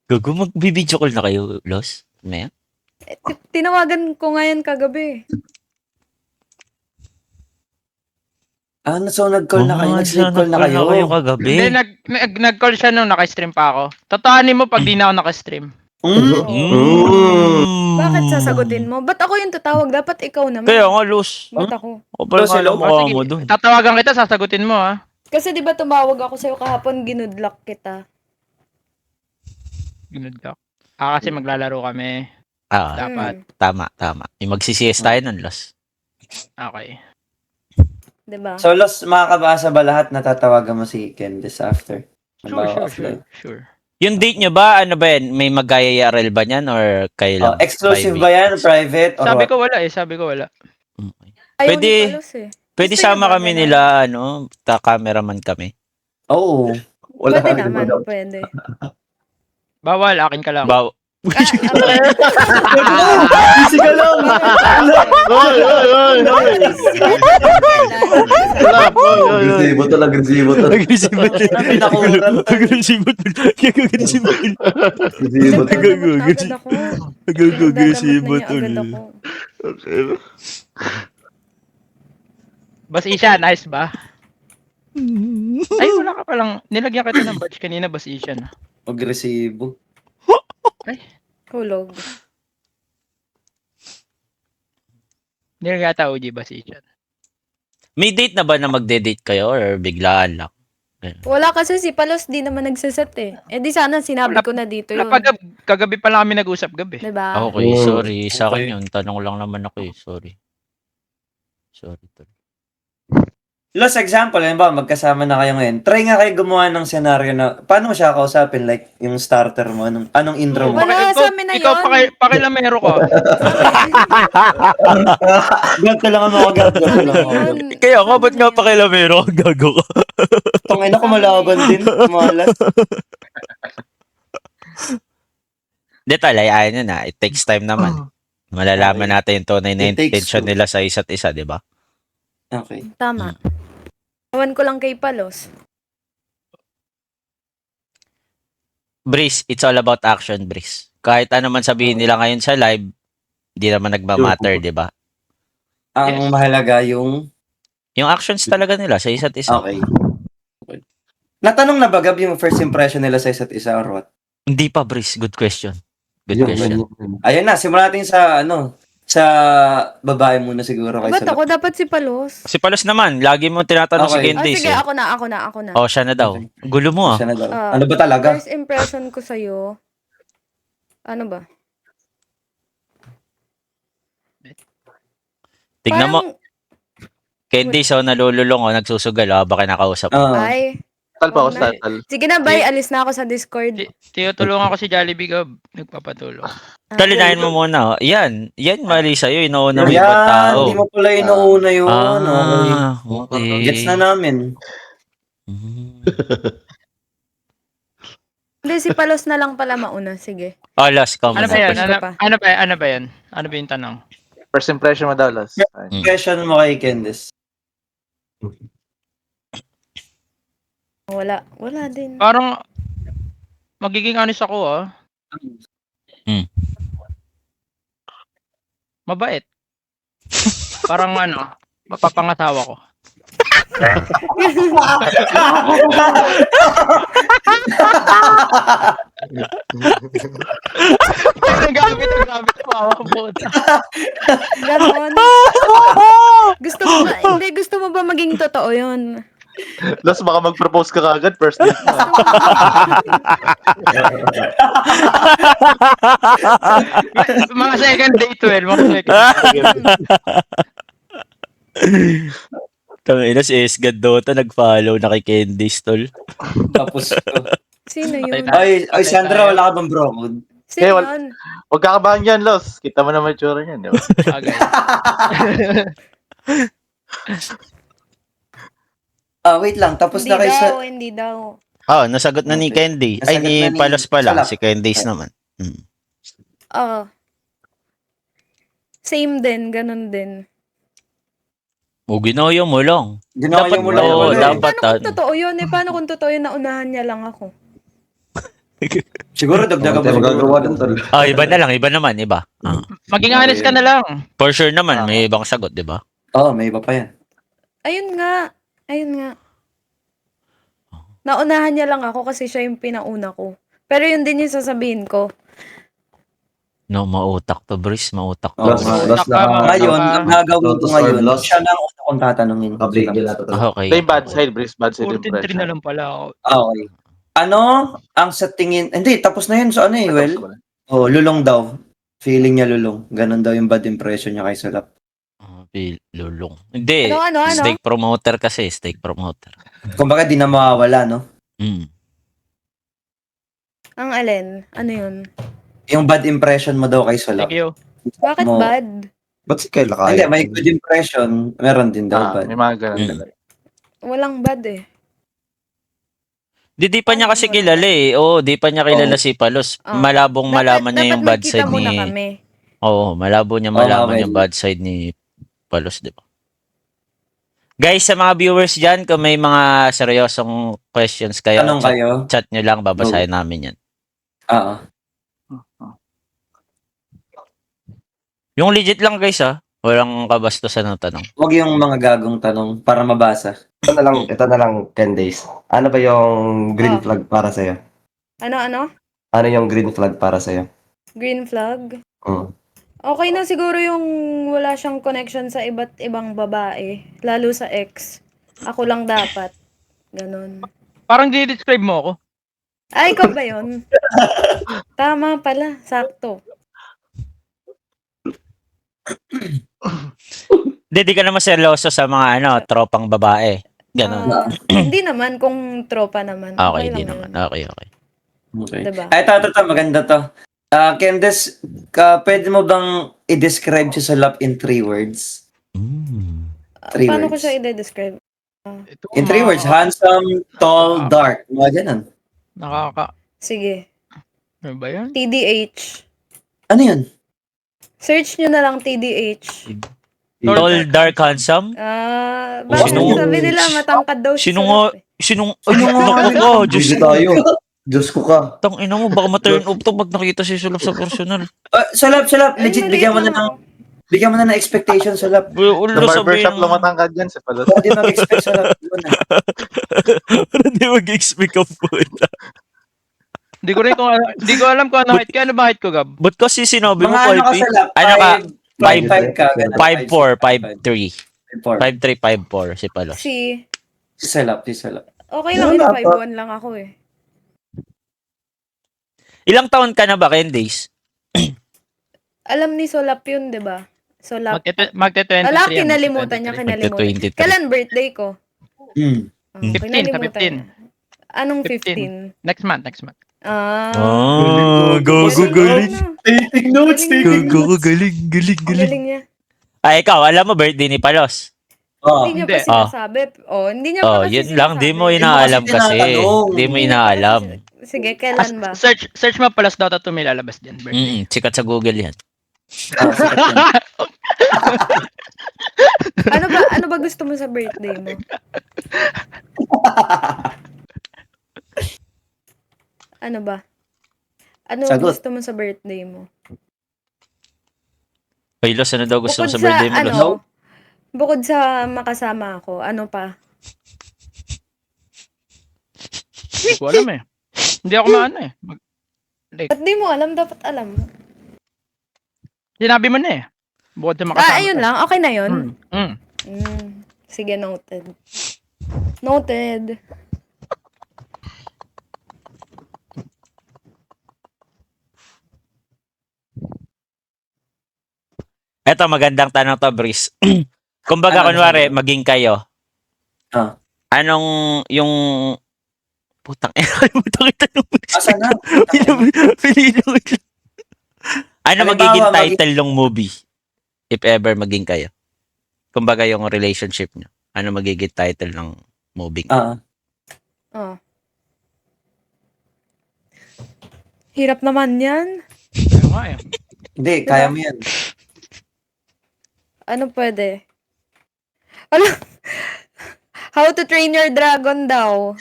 Gago, mag-video call na kayo, Luz? Maya? Tinawagan ko ngayon kagabi. So nag-call na kayo? Nag-sleep call na kayo? kagabi. Hindi, nag-call siya nung naka-stream pa ako. Totaanin mo pag di na ako naka-stream. Bakit sasagutin mo? Ba't ako yung tatawag? Dapat ikaw naman. Kaya nga, Luz. Ba't ako? O, parang Luz, hello? mukha mo dun. Tatawagan kita, sasagutin mo ha. Kasi di ba tumawag ako sa'yo kahapon, ginudlock kita. Good luck. Kasi maglalaro kami. Dapat. Tama. Yung magsisiyes tayo nun, Luz. Okay. Di ba? So, Los, makakabasa ba lahat na tatawagan mo si Candice after? Sure. Yung date nyo ba, ano ba yan? May mag-IRL ba niyan or kayo lang? Exclusive Private? ba yan? Private? Or Sabi what? ko wala. Okay. Ayaw Pwede- ni Carlos eh. Pwede Gusto niya sama ba kami ganun? nila, cameraman kami. Oo. Wala Pwede ka naman, daw. pwede. Bawal, akin ka lang. Easy ka lang! Oy, oy, oy, oy. Wala po, oy, oy, oy. Agresibo tol, agresibo tol. Agresibo din. Pinakuran. Agresibo din. Agresibo din. Agresibo tol. Agad ako. Agresibo Agad ako. Bas Isha, nice ba? Ay, wala ka palang. Nilagyan kita ng badge kanina, Bas Isha na. Agresibo. Hulog. Nilagyan kita OG, Bas Isha. May date na ba na magde-date kayo or biglaan lang? Wala kasi si Palos di naman nagsaset eh. Eh di sana sinabi ko na dito yun. Kagabi pa lang kami nag-usap gabi. Diba? Okay, Oh, sorry. Sa okay. akin yun. Tanong lang naman ako eh. Sorry. Tol. Los, example, yun ba, magkasama na kayo ngayon. Try nga kayo gumawa ng senaryo na, paano mo siya kausapin? Like, yung starter mo, anong intro mo? Wala, sa amin na Ikaw yun. pakilamero ka. Ganto lang ako, ganto lang ako. Kaya nga, ba't nga pakilamero? Gago ka. Tangina ko malaban din, malas. Di talay, ayaw nyo na. It takes time naman. Malalaman natin yung tunay na It takes intention two. nila sa isa't isa, di ba? Okay. Tama. Ewan ko lang kay Palos. Breeze, it's all about action, Breeze. Kahit ano man sabihin nila ngayon sa live, di naman nagmamatter, di ba? Ang mahalaga yung, Yung actions talaga nila sa isa't isa. okay. Natanong na ba, Gab, yung first impression nila sa isa't isa or what? Hindi pa, Breeze. Good question. Good question. Ayun na, simulan natin sa, sa babae muna siguro. Ba't ako? Dapat si Palos. Si Palos naman, lagi mo tinatanong si Okay. Candice. Sige, eh. ako na. Oh, siya na daw. Gulo mo ah. Siya na daw. Ah, Ano ba talaga? First impression ko sa'yo, ano ba? Tignan mo, Parang, Candice, oh, nalululong, oh, nagsusugal, oh, baka nakausap. Ah, ay, Tal pa ako Wag sa na. tal. Sige na, bye. Alis na ako sa Discord. Tinutulungan ko si Jollibee Gab. Nagpapatulong. Talinahin mo muna. Yan mali sa'yo. Inuuna mo ibang Yan, tao. hindi mo pala inuuna yun. Okay. Okay. Gets na namin. Mm. Hindi, si Palos na lang pala mauna. Sige. Last comment. Ano ba yan? Push ko pa. Ano ba yan? Ano ba yung tanong? First impression mo daw, Los. Question mo kay Candice. Wala. Wala din. Parang magiging honest ako Mabait. Parang mapapangasawa ko. Gamit. Wawa po. Ganon. Gusto mo ba maging totoo yun? Los, baka mag-propose ka kagad, first date mo. Mga second date, mga second Tangina si Esgad Dota nag-follow na kay Candice tol. Tapos, Sino yun? ay, Sandra, wala ka bang bro code? Sino wal- yun? Huwag kakabahan dyan, Los. Kita mo naman yung tsura niyan, di ba? bagay. Wait lang, tapos Hindi na kayo sa... daw, hindi daw. Nasagot na ni Okay. Candy. Nasagot Ni na ni Palos pala. Salap. Si Candice naman. Oo. Same din, ganun din. Ginoyo mo lang. Ginawa Dapat mo lang oo, pala eh. dapat. Paano kung totoo yun? Paano kung totoo yun, naunahan niya lang ako? Siguro, dagdagan mo Tayo magagawa siguro. dun, tol. Iba na lang. Iba naman. Iba. Maging honest ka na lang. For sure naman. May ibang sagot, di ba? Oo, may iba pa yan. Ayun nga. Naunahan niya lang ako kasi siya yung pinauna ko. Pero yun din yung sasabihin ko. No, mautak to, Brice. Mautak to. Oo, Los, nga. Los, Ngayon, ang gagawin ko Lotus ngayon, or lost? siya lang una kong tatanungin. Naka-break nila to, tol. Okay. Ito yung bad side, Brice. Bad side 14-3 na impression. lang pala ako. Okay. Ano ang sa tingin... Hindi, tapos na yun. So ano eh, well? Lulong daw. Feeling niya lulong. Ganon daw yung bad impression niya kay Salap. Lulong. Hindi. Ano? Steak promoter kasi. Steak promoter. Kumbaga, di na mawawala, no? Ang alin? Ano yun? Yung bad impression mo daw kay Salap. Thank you. Bakit Mo- bad? Ba't si Kyle Hindi, kaya? may good impression. Meron din daw bad. May mga ganun talaga. Walang bad eh. Di pa niya kasi kilala eh. Oo, di pa niya kilala si Palos. Oh. Malabong malaman niya yung bad magkita side muna ni... kami. Oo, malabo niya Oo, malaman okay. yung bad side ni Palos, di ba? Guys, sa mga viewers dyan, kung may mga seryosong questions kayo, Tanong kayo? chat nyo lang, babasahin namin yan. Oo. Yung legit lang guys walang kabastusan ng tanong. Huwag yung mga gagong tanong para mabasa. Ito na lang, 10 days. Ano ba yung green Oh. flag para sa'yo? Ano? Ano yung green flag para sa'yo? Green flag? Mm. Okay na siguro yung wala siyang connection sa iba't ibang babae. Lalo sa ex. Ako lang dapat. Ganon. Parang di-describe mo ako. Ay, ikaw ba yun? Tama pala. Sakto. Di ka naman seryoso sa mga tropang babae. Ganon. Hindi naman kung tropa naman. Okay, lang di yun. naman. Okay. Okay. Diba? Ay, ito, maganda to. Candice, pwede mo bang i-describe si Salap in 3 words? Three Paano ko words. siya i-describe? Ito, In 3 words, handsome, tall, dark. Mga ganun. Sige. Ano ba yan? TDH. Ano yun? Search nyo na lang TDH. Tall, dark, handsome? Bakit Sino- sabi nila matangkad daw si Sino Salap eh. Naku ko, Diyos Busy tayo. Diyos ko ka. tang ina mo, baka ma-turn off to pag nakita si Sulap sa personal. Salap, Ay, legit, maliit lang ako. bigyan mo na ng expectation, Salap. Sa Ulo barbershop sabihin lang matangkad dyan sa Palos. Hindi mag-expect, Salap. Yun na. Parang di mag-expect of food. Hindi ko alam kung ano height ka. Ano ba height ko, Gab? Ba't kasi sinabi mo Mga ano ka, 5'8"? Salap? Ano ka? 5'5" ka. 5'4", 5'3". 5'4". 5'3", 5'4" si Palos. Si Si Salap. okay lang yun, 5'1 lang ako eh. Ilang taon ka na ba, Candice? Alam ni Solap yun, di ba? Solap. Magte-23. Ala, kinalimutan niya, kinalimutan. Magte-23. Kailan birthday ko? Hmm. Oh, 15, kinalimutan sa 15. niya. Anong 15? 15? Next month, next month. Oh, gago, Galing, galing. Taking notes, taking Gago, notes. galing, galing, Ang galing. galing niya. Ay, ikaw, alam mo birthday ni Palos? Oh, Hindi niya pa Hindi. sinasabi. Hindi niya pa Oh, kasi yun lang, di mo sinasabi. inaalam Hindi mo kasi kasi. tinatanong. Di mo Hindi niya pa kasi inaalam. Sige, kailan ba? Search mo pala sa Dota 2 may lalabas dyan, birthday. Sikat sa Google yan. Sikat yan. Ano ba gusto mo sa birthday mo? Ano ba? Ano Sagot. gusto mo sa birthday mo? Ay, Los, ano daw gusto mo Bukod sa birthday mo, Los? bukod sa makasama ako, ano pa? Hindi ko alam eh. Hindi ako maano eh. Ba't di mo alam? Dapat alam mo. Sinabi mo na eh. Bukod sa makasama. Ayun lang. Okay na yun. Mm. Sige, noted. Noted. Eto, magandang tanong to, Brice. Kumbaga, Ano, kunwari, ano? maging kayo. Ah. Anong yung... Putang putang ito nung Brice. Asa na? Ano Halimbawa, magiging title ng movie? If ever maging kayo. Kumbaga, yung relationship nyo. Ano magiging title ng movie? Ah. Oh. Hirap naman yan. Ayun nga eh. Hindi, kaya mo yan. Ano pwede? Ano? How to Train Your Dragon daw.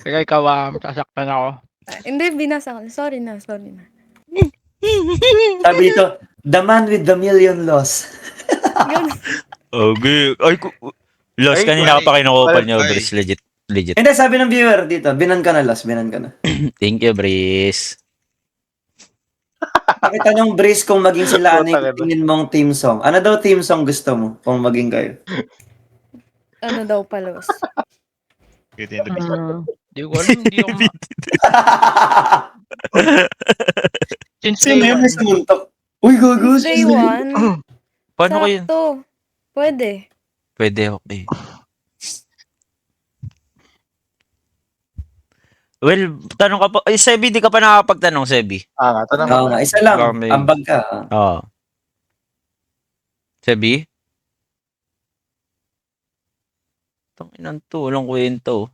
Kaya ikaw, sasaktan ako. Hindi, binasa ko. Sorry na. Sabi ito, the man with the million loss. Yun. Okay. Ay, Los, Ay, kanina ka pa kinukupal ay, niyo, ay. Brice. Legit. Legit. Hindi, sabi ng viewer dito, binan ka na, loss, binan ka na. Thank you, Brice. Pakitanong Brice kung maging sila, ano Puta ka yung na. tingin mong team song? Ano daw team song gusto mo kung maging kayo? Ano daw palos? Beauty and the Beast. Hindi ko alam. Hindi ako Since Sino day yun one. may sumuntok? Uy, gago. Day one. Paano ko yun? Sakto. Pwede. Pwede, okay. Well, tanong ka pa. Ay, Sebi, di ka pa nakakapagtanong, Sebi. Nga, tanong Oo nga, isa lang. Baka may- Ambag ka. Oo. Sebi? Tanginan to, walang kwento.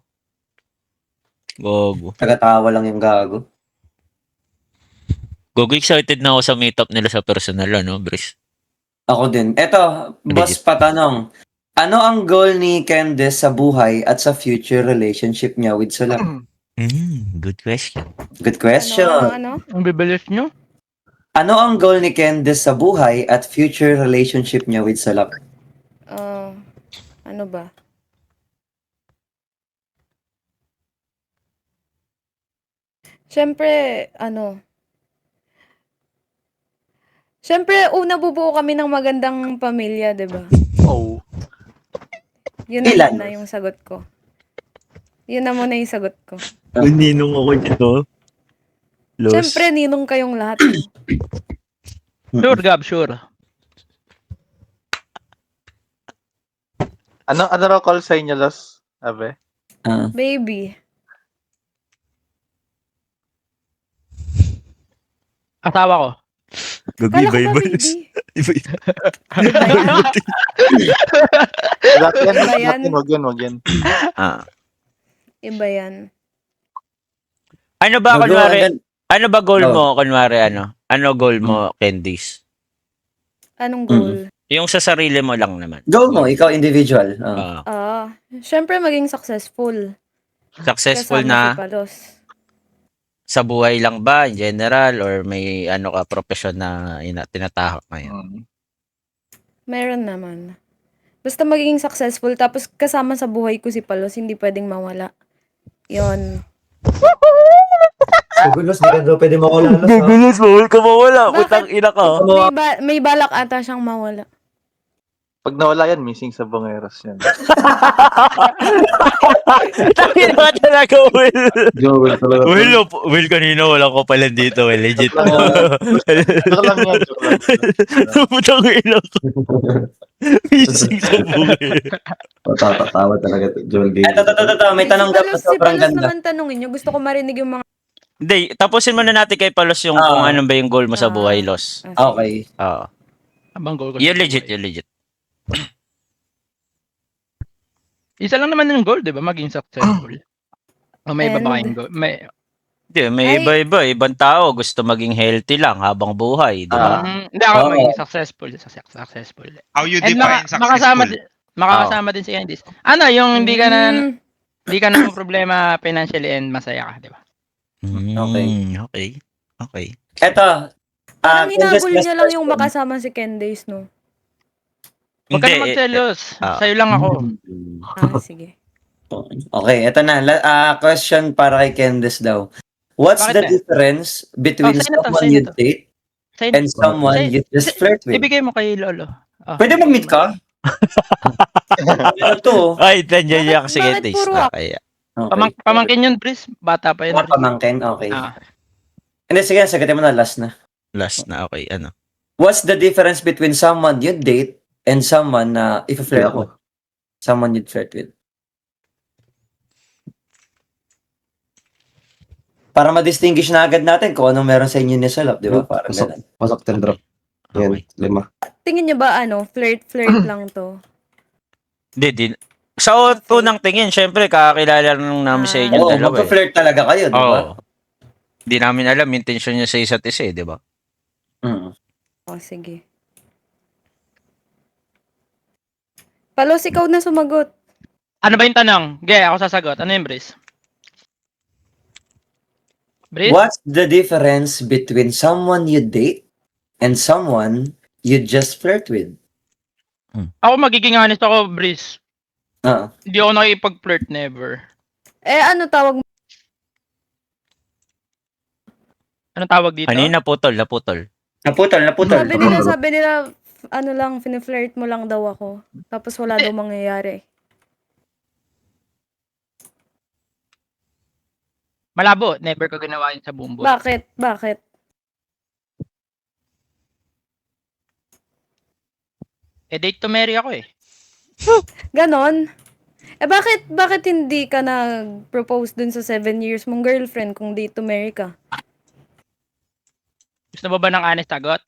Gogo. Tagatawa lang yung gago. Gogo, excited na ako sa meetup nila sa personal, ano, Brice? Ako din. Eto, boss patanong. Ano ang goal ni Candice sa buhay at sa future relationship niya with Solak? Good question. Good question. Ano? Ang bibilis nyo? Ano ang goal ni Candice sa buhay at future relationship niya with Solak? Ano ba? Siyempre, Siyempre, una bubuo kami ng magandang pamilya, di ba? Oh. Yun na Ilan? muna yung sagot ko. Yun na muna yung sagot ko. Ninong ako dito. Los. Siyempre, ninong kayong lahat. Sure, Gab, sure. Ano raw call sign niyo, Los? Abe? Baby. Asawa ko. Gogo, Kala ko ba iba-iba. baby? Iba-iba. Iba yan? Wag yan, Iba yan? wag yan. Ah. Iba yan. Ano ba, Gago, kunwari, agad- ano ba goal Oh. mo, kunwari, ano? Ano goal mo, Candice? Anong goal? Yung sa sarili mo lang naman. Goal mo, ikaw individual. Siyempre, maging successful. Successful Kasama na si Palos. sa buhay lang ba, in general, or may ano ka, profesyon na tinatahak ngayon? Meron naman. Basta magiging successful, tapos kasama sa buhay ko si Palos, hindi pwedeng mawala. Yon. Gugulos, di ka daw pwede mawala. Gugulos, bawal ka mawala. Bakit? Putang ina ka. May balak ata siyang mawala. Pag nawala yan, missing sa Bangeros yan. Tangin na talaga, Will. Joel talaga. Will, kanina wala ko pala dito. Will, legit. Joke lang yan, joke lang. Putang ina ko. Missing sa buhay. Patatawa talaga to, Joel Ito, Gamer. may tanong daw Si sobrang Palos ganda. naman tanongin nyo. Gusto ko marinig yung mga... Hindi, tapusin muna natin kay Palos yung kung ano ba yung goal mo sa buhay, Los. Okay. Oo. Abang goal ko. Yun legit, yun legit. Isa lang naman yung goal, di ba? Maging successful. O may iba ba kayong goal? May, Hindi, may Ay. iba-iba. Ibang tao gusto maging healthy lang habang buhay, di ba? hindi ako Oo. maging successful. Successful. How you And define makasama, successful? makakasama din si Candice. Ano, yung hindi ka na, Mm, hindi ka na problema financially and masaya ka, di ba? Okay. Okay. Ito. Parang Candace, hinagol niya lang yung question. makasama si Candace, no? Huwag ka na Hindi, magselos. ah. Sa'yo lang ako. Sige. Okay, ito na. Question para kay Candace daw. What's Bakit the na? difference between sa'yo na to, someone sa'yo na you to. date Sa'yo, and someone you just flirt with? ibigay mo kay Lolo. Oh. Pwede mag-meet ka? Ano to? Ay, nandiyan niya kasi Bakit Candice. puro ako? Okay. Okay. Pamangkin yun, Pris. Bata pa yun, Pris. Pamangkin? Okay. Ah. Hindi, sige, sagutin mo na last na. Last na, okay. Ano? What's the difference between someone you date and someone na if-flirt mo? Someone you'd flirt with. Para ma-distinguish na agad natin kung anong meron sa inyo ni Salap, di ba? Parang Pasok, ganun. pasok 10 drop. Yan, 5. Tingin niyo ba, flirt lang to? Hindi. Sa unang tingin, syempre, kakakilala lang namin sa inyo Oo, dalawa. magpa-flirt talaga kayo, di ba? Oo. Hindi namin alam yung intention niya sa isa't isa, di ba? Mm. Sige. Palos, ikaw na sumagot. Ano ba yung tanong? Ako sasagot. Ano yung Bris? Bris? What's the difference between someone you date and someone you just flirt with? Ako magiging honest ako, Bris. Oo. Hindi ako nakikipag-flirt, never. Ano tawag mo? Anong tawag dito? Kanina naputol. Naputol. Sabi nila, flirt mo lang daw ako. Tapos wala daw mangyayari. Malabo. Never ko ginawa yun sa buong buhay. Bakit? Date to marry ako eh. Ganon? Bakit hindi ka nag-propose dun sa 7 years mong girlfriend kung date to marry ka? Gusto mo ba ng honest sagot?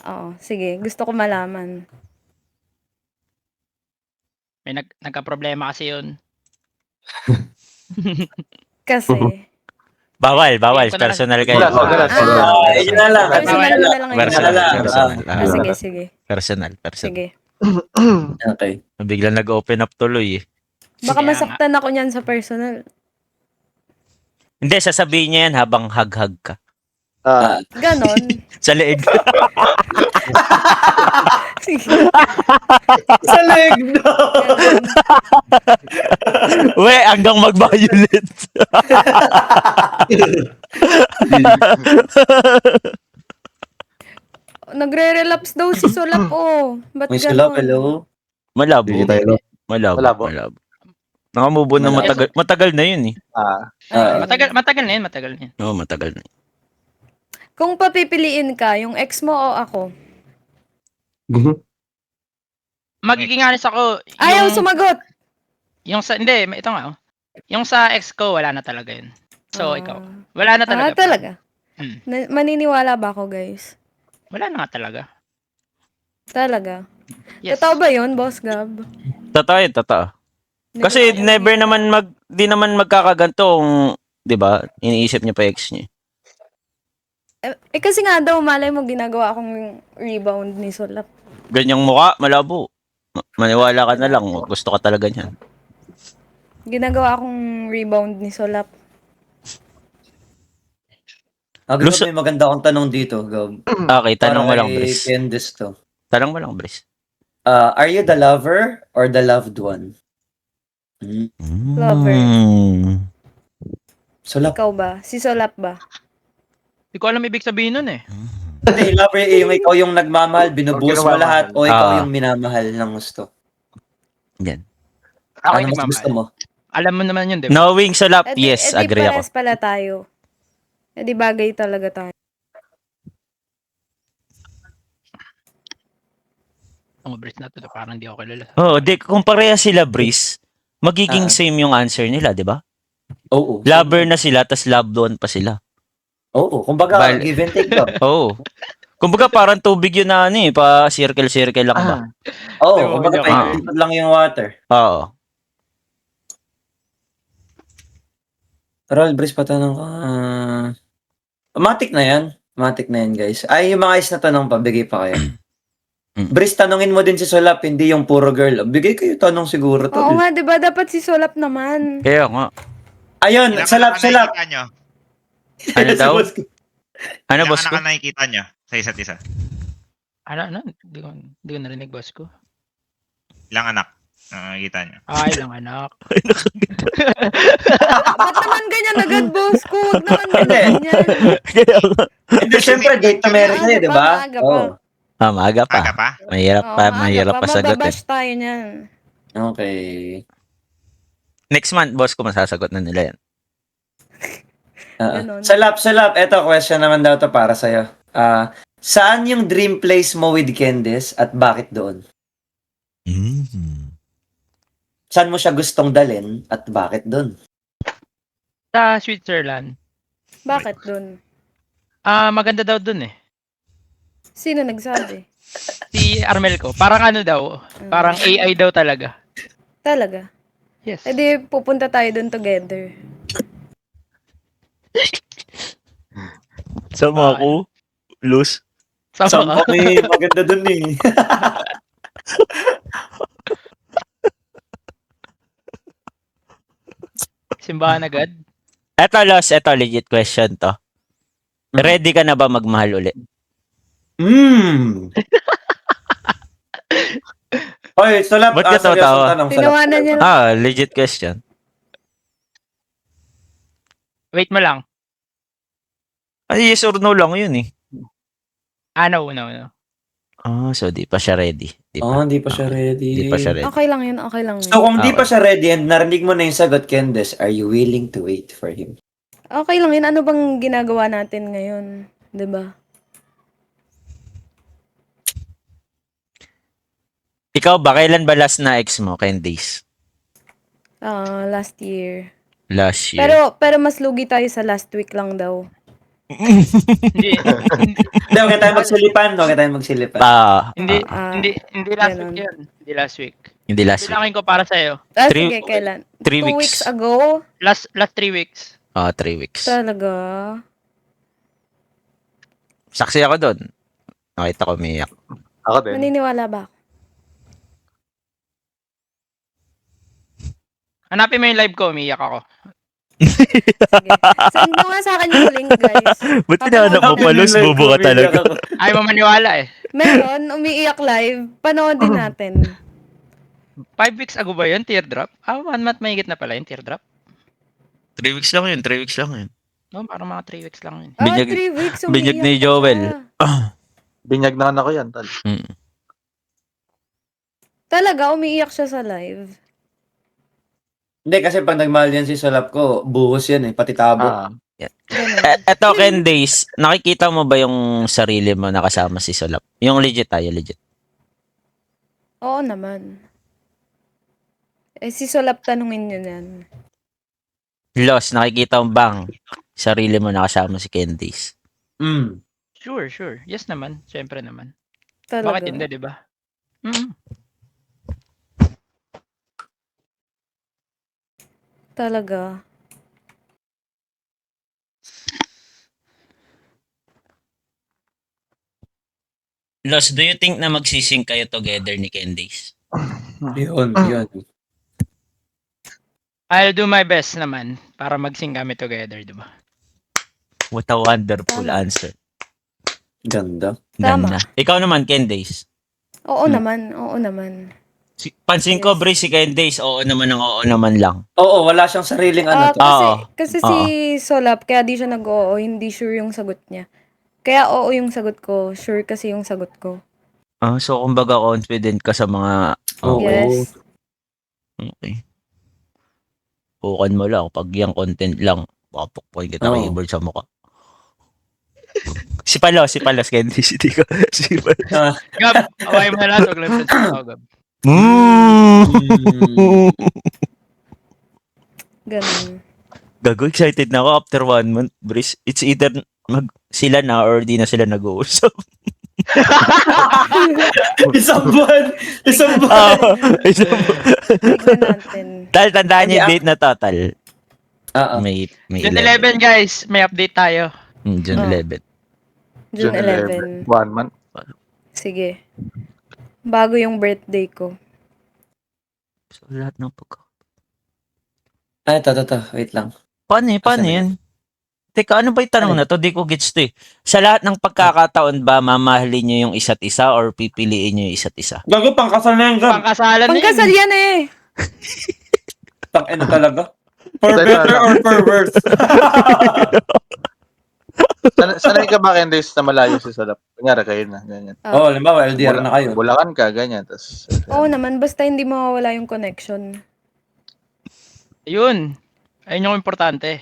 Oo, sige. Gusto ko malaman. May nagka-problema kasi yun. Kasi, Bawal. Ayun ko na lang. Personal kayo. Wala. Yun na lang. personal mo na lang ngayon. Personal. Sige. Personal. Sige. Okay. Bigla nag-open up tuloy eh. Baka Kaya masaktan ako niyan sa personal. Hindi, sasabihin niya yan habang hug-hug ka. Ganon. Sa leeg. Sige. Sa leg na! We, hanggang mag-violet. Nagre-relapse daw si Solap, Ba't May ganon? Salap, hello? Malabo. Hindi tayo, no? Malabo. Nakamove on na Malabo. matagal na yun eh. Matagal na yun. Oo, matagal na. Kung papipiliin ka, yung ex mo o ako? Magiging honest ako. Ayaw sumagot! Hindi, ito nga. Yung sa ex ko, wala na talaga yun. So, ikaw. Wala na talaga. Talaga? Hmm. Maniniwala ba ako, guys? Wala na nga talaga. Talaga? Yes. Totoo ba yun, Boss Gab? Totoo. Kasi never naman di naman magkakaganto kung, 'di ba? Iniisip niya pa ex niya. Kasi nga daw, malay mo ginagawa akong rebound ni Solap. Ganyang mukha, malabo. Maniwala ka na lang, gusto ka talaga niyan. Ginagawa akong rebound ni Solap. Gusto may maganda akong tanong dito, Gab. Okay, tanong mo Para lang, kay Bris. Candice to. Tanong mo lang, Bris. Are you the lover or the loved one? Lover. Salap. Ikaw ba? Si Solap ba? Hindi ko alam ibig sabihin nun eh. Hindi, lover yung ikaw yung nagmamahal, binubuhos mo Huwag ka lahat, o ikaw Ah. yung minamahal ng gusto. Yan. Ako Ano yung mas gusto nagmamahal. mo? Alam mo naman yun, di ba? Knowing Solap, Edi, yes, agree ako. pares pala tayo. Edi bagay talaga tayo. Ang bridge na to, parang hindi ako kilala. Oo, kung pareha sila, Breeze, magiging Ah. same yung answer nila, di ba? Oo. Lover na sila, tas loved one pa sila. Oo, kumbaga, Bal- give and take to. Oo. Kumbaga parang tubig yun na ano eh, pa circle-circle lang ba? Oo, Di ba, kumbaga, joke lang. paikot lang yung water. Oo. Roll, Brice, patanong ko. Matik na yan. Matik na yan, guys. Ay, yung mga ayos na tanong pa, bigay pa kayo. Brice, tanongin mo din si Solap, hindi yung puro girl. Bigay kayo tanong siguro to. Oo nga, di ba? Dapat si Solap naman. Kaya nga. Ayun, Ilang Solap, anak Solap. nakikita nyo? Ano daw? Boss ko. Ano, Ilang boss ko? anak nakikita nyo sa isa't isa? Ano? Hindi ko narinig, boss ko. Ilang anak nakikita nyo? Ay, lang anak. Ba't naman ganyan agad, boss ko? Huwag naman ganyan. Kaya nga. Hindi, syempre, date to marriage na, di ba? Maaga pa. Oo. Ah, maaga pa. Aga pa? Mahirap Oo, pa, maaga mahirap pa sagutin. Mababash tayo niyan. Okay. Next month, boss ko, masasagot na nila yan. Ganon. Solap, eto, question naman daw to para sa'yo. Saan yung dream place mo with Candice at bakit doon? Saan mo siya gustong dalhin at bakit doon? Sa Switzerland. Bakit dun? Maganda daw dun eh. Sino nagsabi? Si Armel ko. Parang ano daw. Parang AI daw talaga. Talaga? Yes. E di, pupunta tayo dun together. Sama ako, Luz. Sama ka. Maganda doon eh. Simbahan agad. Eto, Luz, eto, legit question to. Ready ka na ba magmahal uli? Oy, Solap, Ba't ka seryosong tatawa? tanong, Solap. Tinawanan niya lang. Legit question. Wait mo lang. Ay, yes or no lang yun eh. No. So di pa siya ready. Di pa. Hindi pa siya ready. Di pa siya ready. Okay lang yun, okay lang yun. So, kung di Okay. pa siya ready and narinig mo na yung sagot, Candice, are you willing to wait for him? Okay lang yun. Ano bang ginagawa natin ngayon? 'Di ba? Ikaw ba, kailan ba last na ex mo, Candice? Last year. Last year. Pero mas lugi tayo sa last week lang daw. Hindi, Hindi, huwag tayo magsilipan. hindi, Ah, hindi last ganun. week yun. Hindi last week. Hindi last week. Bilangin ko para sa'yo. Three- Sige, kailan? 3 2 weeks. weeks ago? Last 3 weeks. 3 weeks. Talaga? Saksi ako doon. Nakita ko umiyak. Ako din. Maniniwala ba ako? Hanapin mo yung live ko, umiiyak ako. Sige. Send mo nga sa akin yung link, guys. Ba't tinahanap mo pa, Luz? Bubo ka talaga. Ayaw mo maniwala eh. Meron, umiiyak live. Panoodin natin. 5 weeks ago ba yun, teardrop? 1 month mahigit na pala yung teardrop. 3 weeks lang yun, 3 weeks lang yun. No, parang mga 3 weeks lang yun. Binyag- 3 weeks, binyag umiiyak ni pa Joel. siya. Binyag na ako yan, tal. Talaga, umiiyak siya sa live. Hindi, kasi pag nagmahal yan si Solap ko, buhos yan eh, pati tabo. Ganun. Eto, Candice, nakikita mo ba yung sarili mo nakasama si Solap? Yung legit tayo, legit. Oo naman. Si Solap tanungin niyo yan. Los, nakikita mo bang sarili mo nakasama si Candice? Sure. Yes naman. Siyempre naman. Talaga. Bakit hindi, di ba? Talaga. Los, do you think na magsising kayo together ni Candice? Yun. I'll do my best naman para mag-sing kami together, di ba? What a wonderful Tama. answer. Ganda. Tama. Ganda. Ikaw naman, Candice. Oo naman, oo naman. Pansin ko, Bri, si Candice, oo naman lang. Oo, wala siyang sariling ano to. Kasi, Oo. kasi si Solap, kaya di siya nag-oo, hindi sure yung sagot niya. Kaya oo yung sagot ko. Sure kasi yung sagot ko. So kumbaga confident ka sa mga Oo. Yes. Okay. Bukan mo lang pag yung content lang, papukpoy kita Oo. keyboard sa mukha. Si Palos, Candy City ko. Si Palos. Ah, Gab, awayin mo na lahat. Huwag lang friends ako, Gab. mm, Ganun. Gago, excited na ako after 1 month, Bris. It's either sila na or di na sila nag-uusap. isang buwan. Isang Ah, buwan. Tignan natin. Tal, tandaan niyo yung Hindi, date na total. Oo. May June 11. 11, guys. May update tayo. June Oh. 11. June 11. 1 month. Sige. Bago yung birthday ko. So, lahat ng pagka... Ay, ito. Wait lang. Paano Asan na yan? Teka, ano ba yung tanong na to? Di ko gets to eh. Sa lahat ng pagkakataon ba, mamahalin nyo yung isa't isa or pipiliin nyo yung isa't isa? Gago, pangkasal na yan, Gab. Pangkasalan na Pangkasal yun. yan eh! Tangina talaga. For better or for worse. Sanay ka ba, Candice, na malayo si Salap? Kunyari kayo na, ganyan. Oo, limbawa, LDR na kayo. Bulacan ka, ganyan. Tapos, Oo naman, basta hindi mawawala yung connection. Ayun. Ayun yung importante.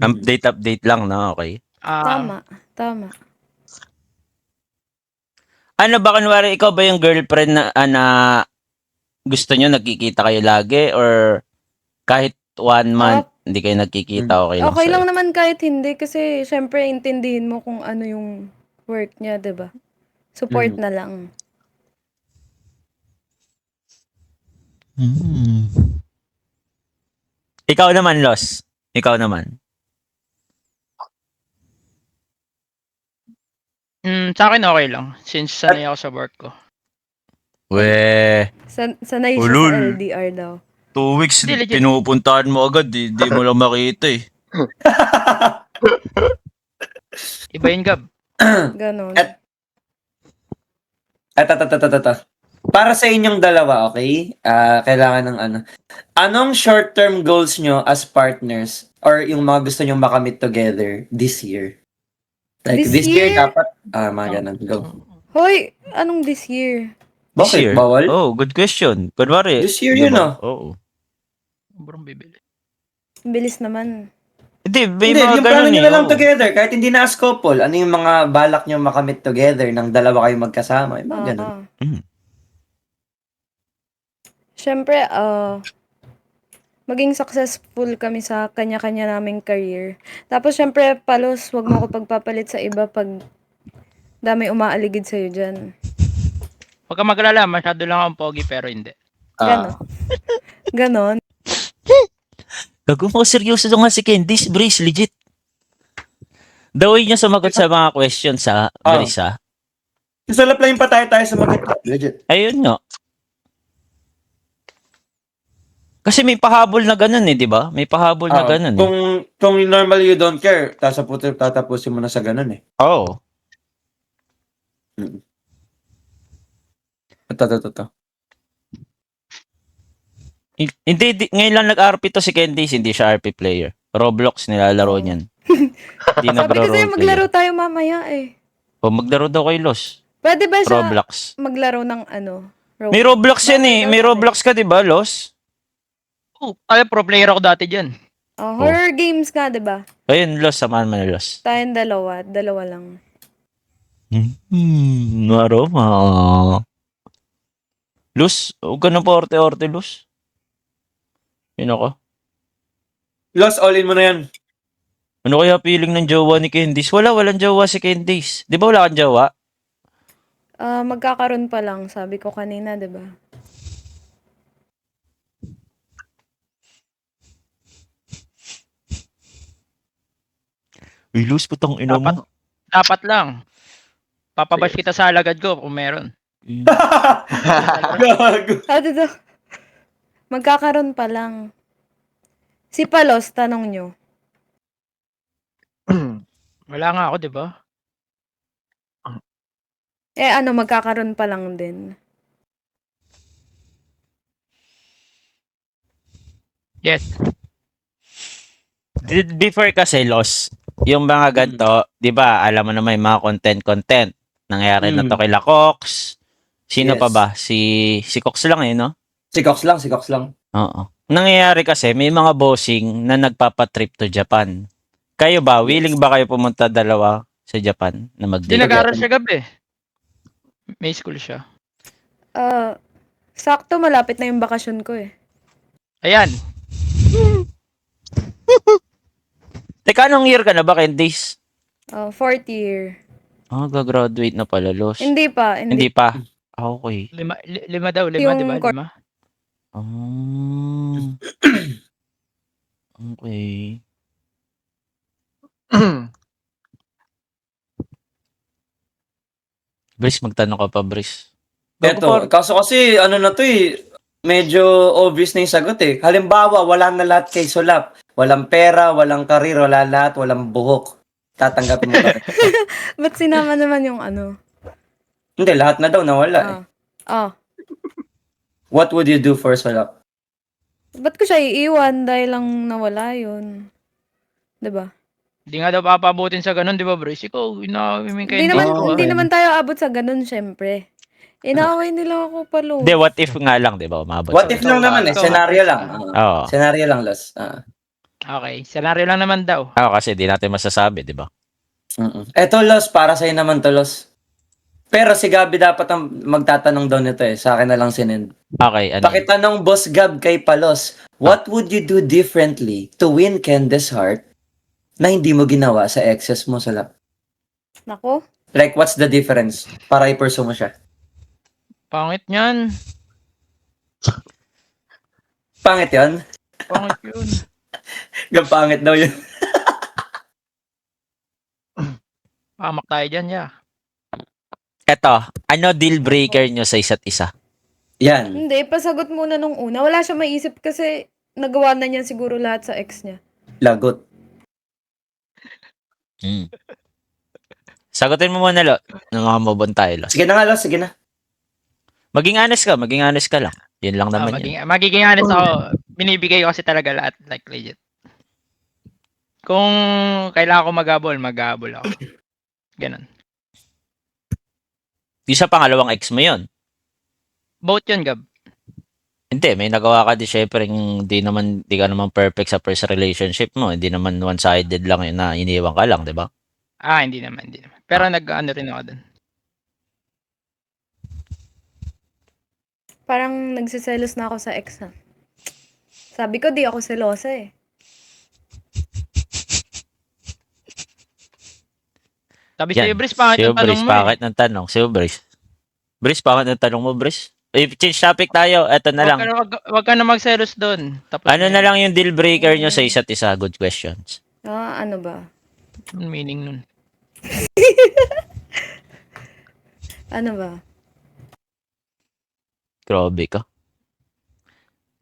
Update lang na, okay. Tama. Ano ba, kunwari, ikaw ba yung girlfriend na gusto nyo nagkikita kayo lagi or kahit 1 month hindi kayo nagkikita, okay lang Okay sa'yo? lang naman kahit hindi kasi syempre intindihin mo kung ano yung work niya, 'di ba? Support na lang. Ikaw naman, Los. Ikaw naman. Sa akin okay lang. Since sanay ako sa work ko. We, Sanay siya Ulul. sa LDR daw. 2 weeks, Hindi, legit. pinupuntahan mo agad, di mo lang makita eh. Iba yun, Gab. Ganon. Ito. Para sa inyong dalawa, okay? Kailangan ng ano. Anong short-term goals nyo as partners or yung mga gusto nyo makamit together this year? Like, This this year year? dapat, mga ganun, go. Hoy, anong this year? This Bakit? year? Bawal? Oh, good question. Kunwari. This year yun, diba? ah. Oo. Sobrang bibili. Bilis naman. Hindi, may Hindi, mga yung plano ganun nyo eh. na lang oo. together, kahit hindi na as couple, ano yung mga balak nyo makamit together ng dalawa kayo magkasama, yung mga ganun. Syempre, maging successful kami sa kanya-kanya naming career. Tapos syempre, Palos, wag mo ako pagpapalit sa iba pag dami umaaligid sa'yo dyan. Huwag ka maglala. Masyado lang akong pogi pero hindi. Ganon. Ganon. Gago mo, seryoso nga si Candice, Brace, legit. The way niya sumagot sa mga questions sa Brace, ha? Salap lang yung patay tayo sa mga legit. Ayun nga. Kasi may pahabol na ganun eh, di ba? May pahabol na ganun eh. Kung normal you don't care, tatapusin mo na sa ganun eh. Oo. Ito. Hindi, ngayon lang nag-RP to si Candice, hindi siya RP player. Roblox nilalaro niyan. Hindi Sabi ko nagro-role sa'yo, maglaro player. tayo mamaya eh. O maglaro daw kay Los. Pwede ba siya Roblox. maglaro ng ano? May Roblox yan eh. Bawal May daw Roblox ka, di ba, Los? Oh, pro player ako dati dyan. Horror games nga, di ba? Ayun, Los. Samahan mo na Los. Tayong dalawa lang. Maroma. Los, huwag ka na pa orte-orte, Los. Yun ako. Lost all in mo na yan. Ano kaya feeling ng jowa ni Candice? Walang jowa si Candice. Di ba wala kang jowa? Magkakaroon pa lang, sabi ko kanina, di ba? Uy, Los, putang ina mo. Dapat lang. Papabash kita sa alagad ko kung meron. Gago. Dito. Magkakaroon pa lang. Si Palos, tanong nyo. Wala nga ako, di ba? Magkakaroon pa lang din. Yes. Before kasi, Los, yung mga ganito, 'di ba? Alam mo naman yung mga content. Nangyari na to kila Cox. Sino Yes. pa ba? Si Cox lang no? Si Cox lang. Oo. Nangyayari kasi may mga bossing na nagpapatrip to Japan. Kayo ba? Willing ba kayo pumunta dalawa sa Japan na Hindi mag-date? nag-aaral siya gabi. May school siya. Sakto, malapit na yung bakasyon ko eh. Ayan. Teka, anong year ka na ba, Candice? Fourth year. Gagraduate na pala, Los. Hindi pa. Hindi pa. Okay. Lima daw, Yung di ba? court- Lima. Okay. Brice, magtanong ka pa, Brice. Eto, kaso kasi ano na to medyo obvious na yung sagot eh. Halimbawa, wala na lahat kay Solap. Walang pera, walang karir, wala lahat, walang buhok. Tatanggapin mo ba? Ba't sinama naman yung ano? Hindi, lahat na daw nawala eh. What would you do for Solap? Ba't ko siya iiwan dahil lang nawala yun? 'Di ba? Hindi nga daw papabutin sa ganun, di ba, Bryce? Ikaw, inaawin kayo. Hindi naman tayo abot sa ganun, syempre. Inaaway nila ako palo. Hindi, what if nga lang, di ba? Umabot. What if lang naman eh, ikaw, senaryo lang. Oo. Senaryo lang, Los. Okay, senaryo lang naman daw. Kasi di natin masasabi, di ba? Eto, Los, para sa'yo naman to, Los. Pero si Gabi dapat ang magtatanong daw nito eh. Sa akin na lang sinend. Okay, ano? Pakitanong Boss Gab kay Palos, what would you do differently to win Candace's heart na hindi mo ginawa sa exes mo sa lap? Nako. Like, what's the difference para i-pursue mo siya? Pangit niyan. Pangit yun? Pangit yun. Pangit daw yun. Pamak tayo dyan, ya. Eto, ano deal breaker nyo sa isa't isa? Yan. Hindi, pasagot muna nung una. Wala siya maisip kasi nagawa na niya siguro lahat sa ex niya. Lagot. Sagutin mo muna, Lo. Nangamabon tayo, Lo. Sige na nga, Los. Sige na. Maging honest ka lang. Yun lang naman yun. Magiging honest ako. Binibigay ko kasi talaga lahat. Like, legit. Kung kailangan ko mag-habol ako. Ganun. Yung sa pangalawang ex mo yun. Both yun, Gab. Hindi, may nagawa ka di syempre di ka naman perfect sa first relationship mo. Hindi naman one-sided lang yun na iniwan ka lang, di ba? Hindi naman. Pero nag-ano rin ako dun. Parang nagsiselos na ako sa ex ha. Sabi ko di ako selosa eh. Sabi Yan. sa'yo, Brice, pangit yung tanong mo Bakit ng tanong? Sa'yo, Brice. Brice, bakit ng tanong mo, Brice? Change topic tayo. Eto na lang. Wag ka na magselos dun. Tapos Ano na lang yung deal breaker nyo sa isa't isa? Good questions. Ano ba? Ang meaning nun. Ano ba? Grabe ka.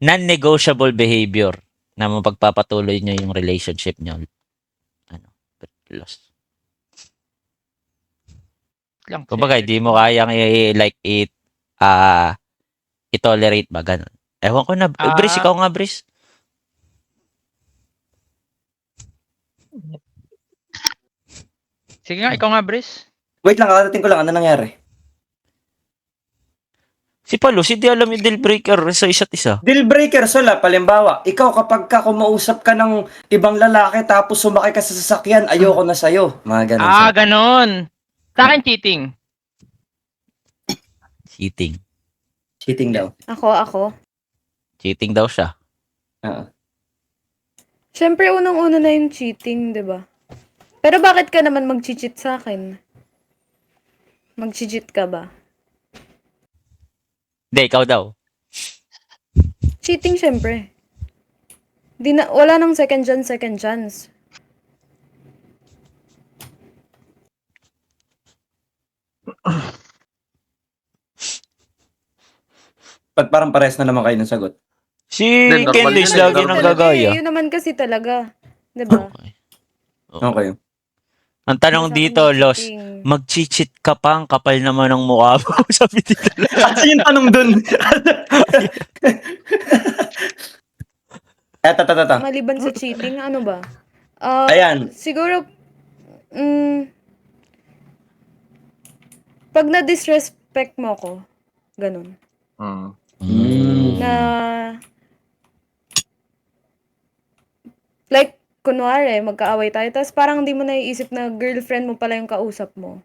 Non-negotiable behavior na mapagpapatuloy nyo yung relationship nyo. Lost. Lang. Kumbaga, di mo kayang i-tolerate ba? Ganun. Ewan ko na. Brice, ikaw nga, Brice. Sige nga, ikaw nga, Brice. Wait lang, kakatating ko lang. Ano nangyari? Si Palos, hindi alam yung deal breaker sa isa't isa. Deal breaker, Solap. Halimbawa, ikaw kapag kumausap ka ng ibang lalaki tapos sumakay ka sa sasakyan, ayoko na sa'yo. Mga ganun. Ganon. Sa akin, cheating. Cheating. Cheating daw. Ako. Cheating daw siya. Siyempre, unang-una na yung cheating, di ba? Pero bakit ka naman mag-cheat sa akin? Mag-cheat ka ba? Hindi, ikaw daw. Cheating, siyempre. Wala nang second chance. Ba't parang pares na naman kayo ng sagot? Si Then, normal Candice yun eh, lagi normal. nang gagaya. Yun naman kasi talaga. Di ba? Okay. Ang tanong dito, Los, mag-cheat ka pa, ang kapal naman ng mukha mo. Sabi dito. Kasi yung tanong dun. Eto. Maliban sa cheating, ano ba? Ayan. Siguro, Pag na-disrespect mo ko, ganun. Na, like, kunwari, magkaaway tayo, tapos parang hindi mo naiisip na girlfriend mo pala yung kausap mo.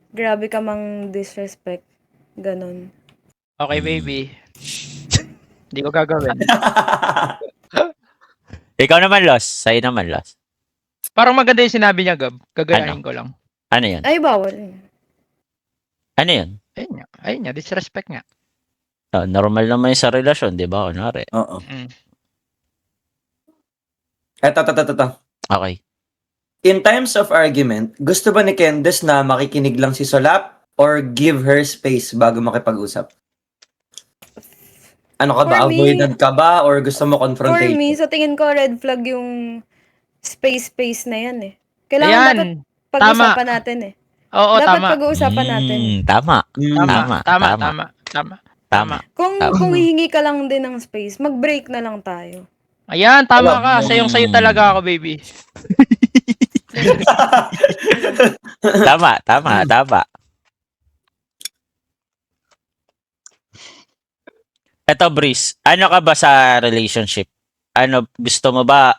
Grabe ka mang disrespect. Ganun. Okay, baby. Hindi ko gagawin. Ikaw naman, Los. Sa'yo naman, Los. Parang maganda yung sinabi niya, Gab. Gagayahin ko lang. Ano yun? Ay, bawal. Ano yun? Ayun nga, disrespect nga. Normal naman yun sa relasyon, di ba? Kunwari. Oo. Mm. Eto. Okay. In times of argument, gusto ba ni Candace na makikinig lang si Solap or give her space bago makipag-usap? Ano ka ba? For me- Avoidant ka ba? Or gusto mo For confrontation? me, sa tingin ko, red flag yung space na yan eh. Kailangan Ayan. dapat pag-usapan natin eh. Oo, dapat tama. pag-uusapan natin. Tama. Tama. Tama. Kung hihingi ka lang din ng space, mag-break na lang tayo. Ayan, tama ka. Alam mo. Sayong-sayo talaga ako, baby. Tama. Eto, Breeze, ano ka ba sa relationship? Ano, gusto mo ba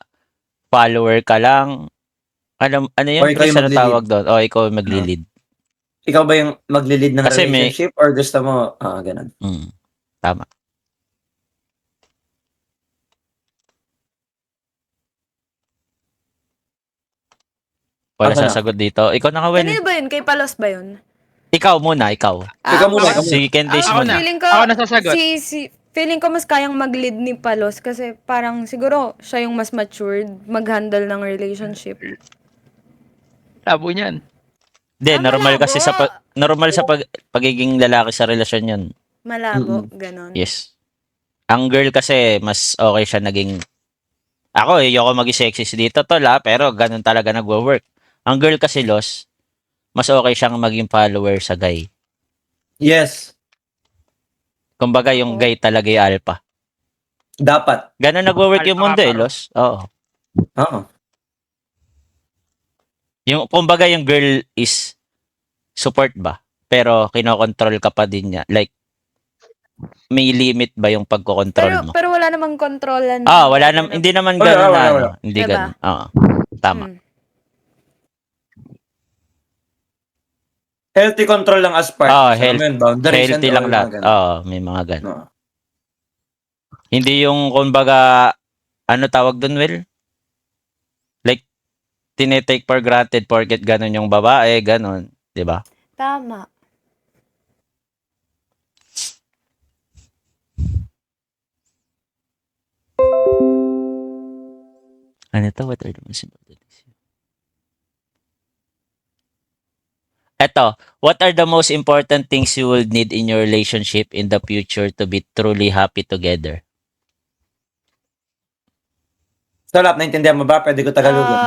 follower ka lang? Ano yun, O ikaw Breeze, yung ano maglilid? tawag doon? O, ikaw yung maglilid. Ikaw ba yung maglilid ng Kasi may- relationship or gusto mo, ganun? Tama. Wala Ako na. sasagot dito. Ikaw na nga, Wen. Ano ba yun? Kay Palos ba yun? Ikaw muna, ikaw. Ikaw muna. Si Candace Ako muna. na. Feeling ko, Ako na sasagot. feeling ko mas kayang mag-lead ni Palos kasi parang siguro siya yung mas matured mag-handle ng relationship. Labo niyan. Hindi, normal malabo. kasi normal sa pagiging lalaki sa relasyon yun. Malabo, ganon. Yes. Ang girl kasi, mas okay siya naging... Ako, ayoko maging sexist dito, tol, pero ganun talaga nagwo-work. Ang girl kasi, Los, mas okay siyang maging follower sa guy. Yes. Kumbaga, yung guy talaga yung alpha. Dapat. Ganun nagwo-work yung Alpha mundo, ka pa, Los. Oo. Oo. Kumbaga, yung girl is support ba? Pero, kinokontrol ka pa din niya. Like, may limit ba yung pagkokontrol mo? Pero wala namang kontrolan. Wala naman, hindi naman Wala, ganun wala, na, wala. Hindi Diba? ganun. Oo. Tama. Healthy control lang as part. Boundaries Healthy and lang all, lahat. mga ganun. Oo, may mga ganun. Oo. Hindi yung, kumbaga, ano tawag dun, Will? Like, tinetake for granted porket ganun yung babae, ganun. Diba? Tama. Ano to? What are the most important things? Eto, what are the most important things you will need in your relationship in the future to be truly happy together? Solap, naintindihan mo ba? Pwede ko Tagalogan.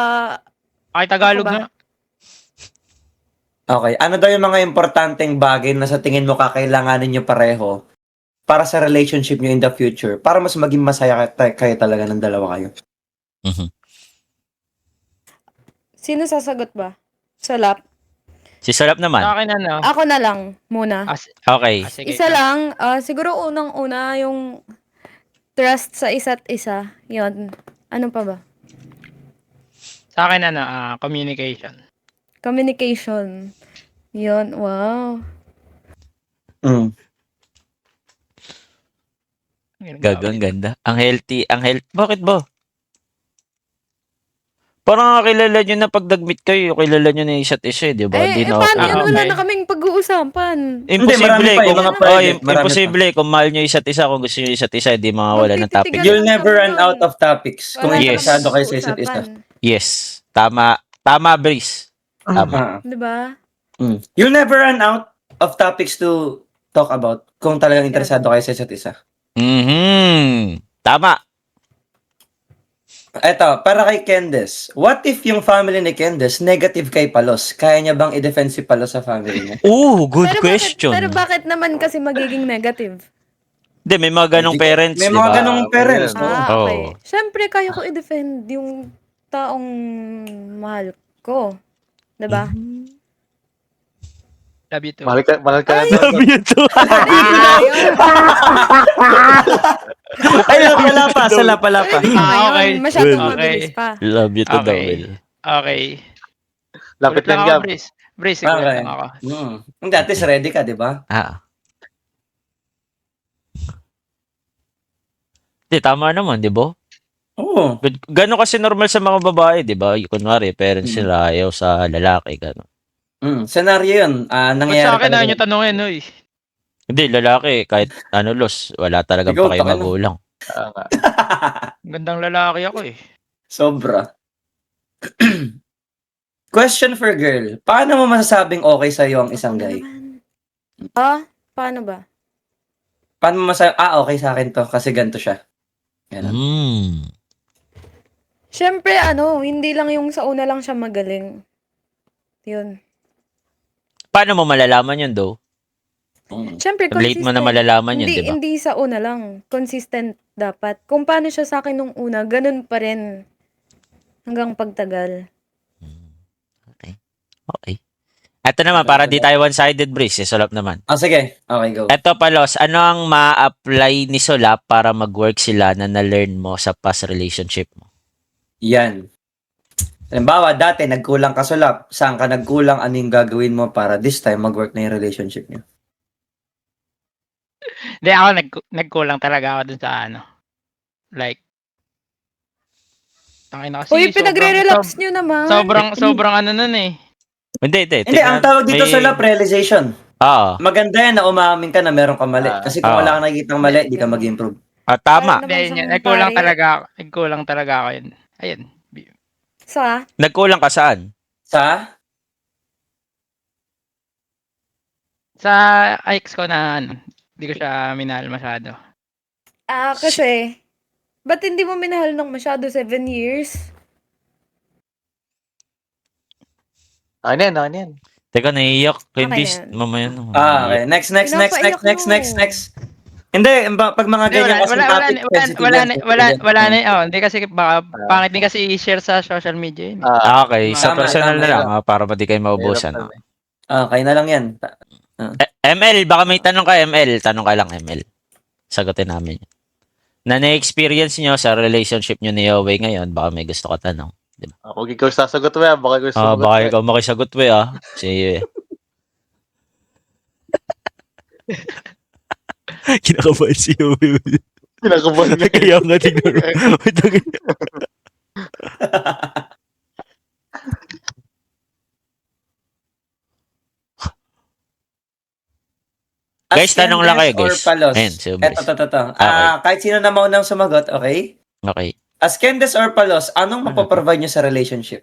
Ay, Tagalog Ako ba? nga. Okay. Ano daw yung mga importanteng bagay na sa tingin mo kakailanganin nyo pareho para sa relationship nyo in the future? Para mas maging masaya kayo talaga ng dalawa kayo. Sino sasagot ba? Solap. Si Solap Sa naman. akin ano. Ako na lang muna. Okay. Sige. Isa lang, siguro unang-una yung trust sa isa't isa. Yon. Ano pa ba? Sa akin ano, communication. Communication. Yon. Wow. Gagang ganda. Ang healthy. Bakit ba? Parang kilala nyo na pag nag-meet kayo, kilala nyo na isa't isa, di ba? Hindi na paano okay. yan? Wala Okay. na kaming pag-uusapan. Hindi, marami pa yung mga private, marami Imposible. Kung mahal nyo isa't isa, kung gusto nyo isa't isa, di mawawala ng topic. Magtititigan You'll lang never kami run doon. out of topics kung Wala na interesado kaming kayo sa isa't isa. pag-uusapan. Yes. Tama, Breeze. Tama. Diba? You'll never run out of topics to talk about kung talagang interesado kayo sa isa't isa. Tama. Eto, para kay Candace. What if yung family ni Candace negative kay Palos? Kaya niya bang i-defend si Palos sa family niya? Good question. Pero bakit naman kasi magiging negative? Hindi, may mga ganong parents, May di mga ba? ganong parents, no? Okay. Oo. Siyempre, kaya ko i-defend yung taong mahal ko. 'Di ba? Love you too. Mahal ka na daw. Love you too. Ay, wala pa. Sala pala pa. Okay. Masyadong Well, mabilis pa. Love you too daw, Okay. Will. Okay. Lapit Ulit lang ng ako, gab. Breeze. Breeze, igulat Okay. lang ako. Hindi, at least ready ka, di ba? Di, tama naman, di ba? Oo. Gano'n kasi normal sa mga babae, di ba? Kunwari, parents Mm. sila ayaw sa lalaki, gano'n. Scenario yun. Ba't Nangyayari sa akin talaga. ayaw nyo tanongin, uy? Hindi, lalaki, kahit Los, wala talagang Ikaw, paki taka na. magulang. Nga. Gandang lalaki ako eh. Sobra. Question for girl. Paano mo masasabing okay sa'yo ang isang guy? Paano ba? Paano mo okay sa akin to kasi ganito siya. Ganun. Siyempre, hindi lang yung sa una lang siya magaling. Yun. Paano mo malalaman yun, though? Siyempre, Late mo na consistent. malalaman yun, Hindi, di ba? hindi sa una lang. Consistent dapat. Kung paano siya sa akin nung una, ganun pa rin. Hanggang pagtagal. Okay. Ito naman, para di tayo one-sided, Breeze. Solap naman. Sige. Okay, go. Ito pa, Los. Ano ang ma-apply ni Solap para mag-work sila na na-learn mo sa past relationship mo? Yan. Halimbawa, dati nagkulang ka sulap. Saan ka nagkulang? Ano yung gagawin mo para this time mag-work na yung relationship niyo? Hindi, ako nagkulang talaga ako dun sa like, tangina kasi Uy, pinagre-relax nyo naman. sobrang ano nun eh. Hindi. Hindi, ang tawag dito sulap, realization. Oo. Maganda yan na umamin ka na meron ka mali. Kasi kung wala kang nakikitang mali, di ka mag-improve. Tama. Naman Hindi, siyang nagkulang talaga ako yun. Ayun. Sa? Nagkulang ka saan? Sa? Sa ex ko na hindi ko siya minahal masyado. Kasi, ba't hindi mo minahal ng masyado 7 years? Ano yan? Teka, naiiyak. Hindi, yan. mamaya na. Okay. Next. Pinapaiyak Hindi, pag mga ganyan kasi topic, sensitive yan. Wala na. Hindi kasi baka pangit din kasi i-share sa social media yun. Okay, sa Tama, personal tama na lang, yun. para hindi kayo maubusan. Mahirap na. Okay na lang yan. ML, baka may tanong ka, ML. Tanong ka lang, ML. Sagutin namin yun. Na na-experience nyo sa relationship nyo ni Yowei ngayon, baka may gusto ka tanong. Huwag ikaw sasagot mo yan. Baka ikaw sasagot Baka ikaw makisagot, we, Si... Kinakabahan si Yowei. Kinakabahan ka. Kaya nga tignan mo. Guys, tanong lang kayo, guys. Or palos? Ayan, si Eto. Okay. Kahit sino na maunang sumagot, okay? Okay. As Candace or palos, anong mapaprovide nyo sa relationship?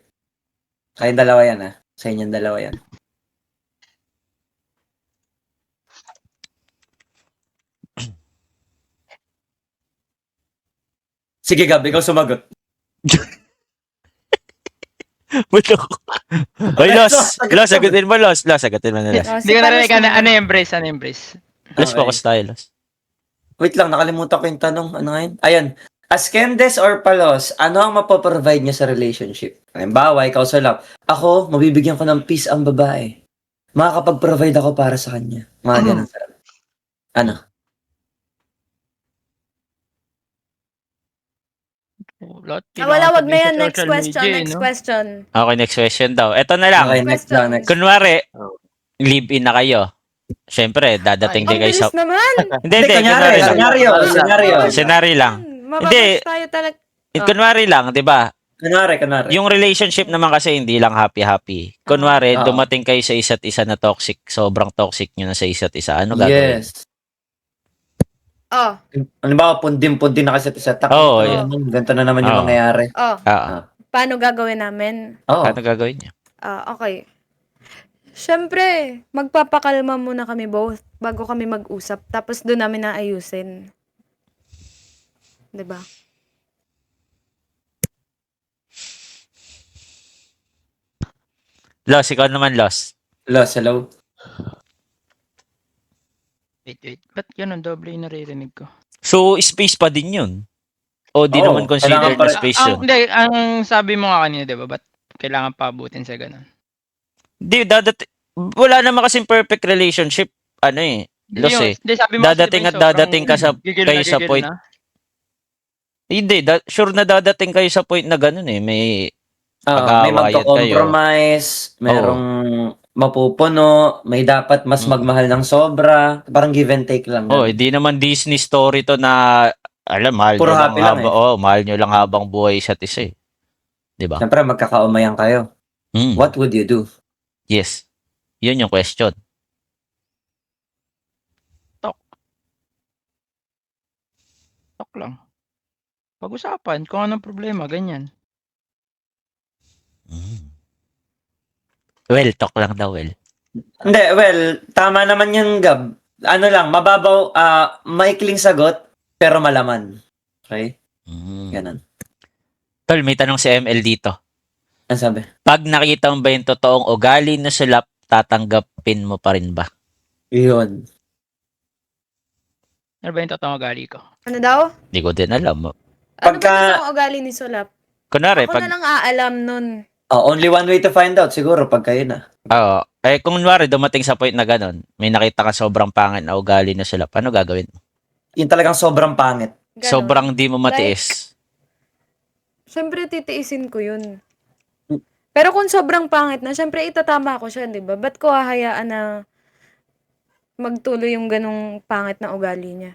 Kayong dalawa yan, Sa inyong dalawa yan. Sige, Gab, ikaw sumagot. Ba't ako? Ay, Los, sagutin mo, Los. Sagutin mo na, Los. Hindi ko narinig ano yung embrace. Los, focus tayo, Los. Wait lang, nakalimutan ko yung tanong. Ano nga yun? Ayan. As Candace or palos, ano ang mapaprovide niya sa relationship? Halimbawa, ikaw sulap. Ako, mabibigyan ko ng peace ang babae. Makakapag-provide ako para sa kanya. Mga ganun. Ano? Wag na yan. Next question. Okay, next question daw. Ito na lang. Okay, next lang. Kunwari, live-in na kayo. Siyempre, dadating Ang din kayo bilis sa... naman. Hindi, kunwari lang. Scenario lang. Hindi. Mababas tayo talaga. Kunwari lang, di ba? Kunwari. Yung relationship naman kasi hindi lang happy-happy. Kunwari, Oo. dumating kayo sa isa't isa na toxic, sobrang toxic nyo na sa isa't isa. Ano gagawin? Yes. Oh, Pundim na kasi sa tak. Oo, Ganito na naman yung Oo. mangyayari. paano gagawin namin? Oo. Ano gagawin nyo? Okay. Siyempre, magpapakalma muna kami both bago kami mag-usap. Tapos doon namin naayusin. 'Di ba? Los, ikaw naman, Los. Los, hello. Wait. Ba't yun ang doble yung naririnig ko? So, space pa din yun. O di Oo, naman considered kailangan na pa- space yun? Hindi, ang sabi mo nga kanina, di ba? Ba't kailangan pa abutin sa ganun? Di, wala naman kasing perfect relationship. Ano eh, Los eh. Hindi, sabi mo kasi, Dadating di ba, at yung sobrang dadating ka sa, gigil kayo na sa gigil point. na. Hindi, sure na dadating kayo sa point na ganun eh. May may Pag-aawayan magko-compromise, merong mapupuno, may dapat mas Mm. magmahal ng sobra, parang give and take lang. Oh, ganun. hindi naman Disney story to na alam, mahal Puro nyo lang happy lang habang, mahal nyo lang habang buhay isa't isa eh. 'Di ba? Siyempre, magkakaumayan kayo. Mm. What would you do? Yes. 'Yun yung question. Talk lang. Pag-usapan kung anong problema, ganyan. Mm. Well, talk lang daw, well. Hindi, well, tama naman yan, Gab. Ano lang, mababaw, maikling sagot, pero malaman. Okay? Mm. Ganun. Tol, may tanong si ML dito. Ano sabi? Pag nakita mo ba yung totoong ugali na sulap, tatanggapin mo pa rin ba? Yun. Ano ba yung totoong ugali ko? Ano daw? Hindi ko din alam. Ano Pagka- ba yung ugali ni Sulap? Kunwari, Ako na lang aalam nun. Only one way to find out, siguro, pag kayo na. kunwari dumating sa point na ganun, may nakita ka sobrang pangit na ugali na sulap, ano gagawin mo? Yung talagang sobrang pangit. Ganon. Sobrang di mo matiis. Siyempre, titiisin ko yun. Pero kung sobrang pangit na, siyempre, itatama ko siya, di ba? Ba't ko hahayaan na magtuloy yung ganong pangit na ugali niya?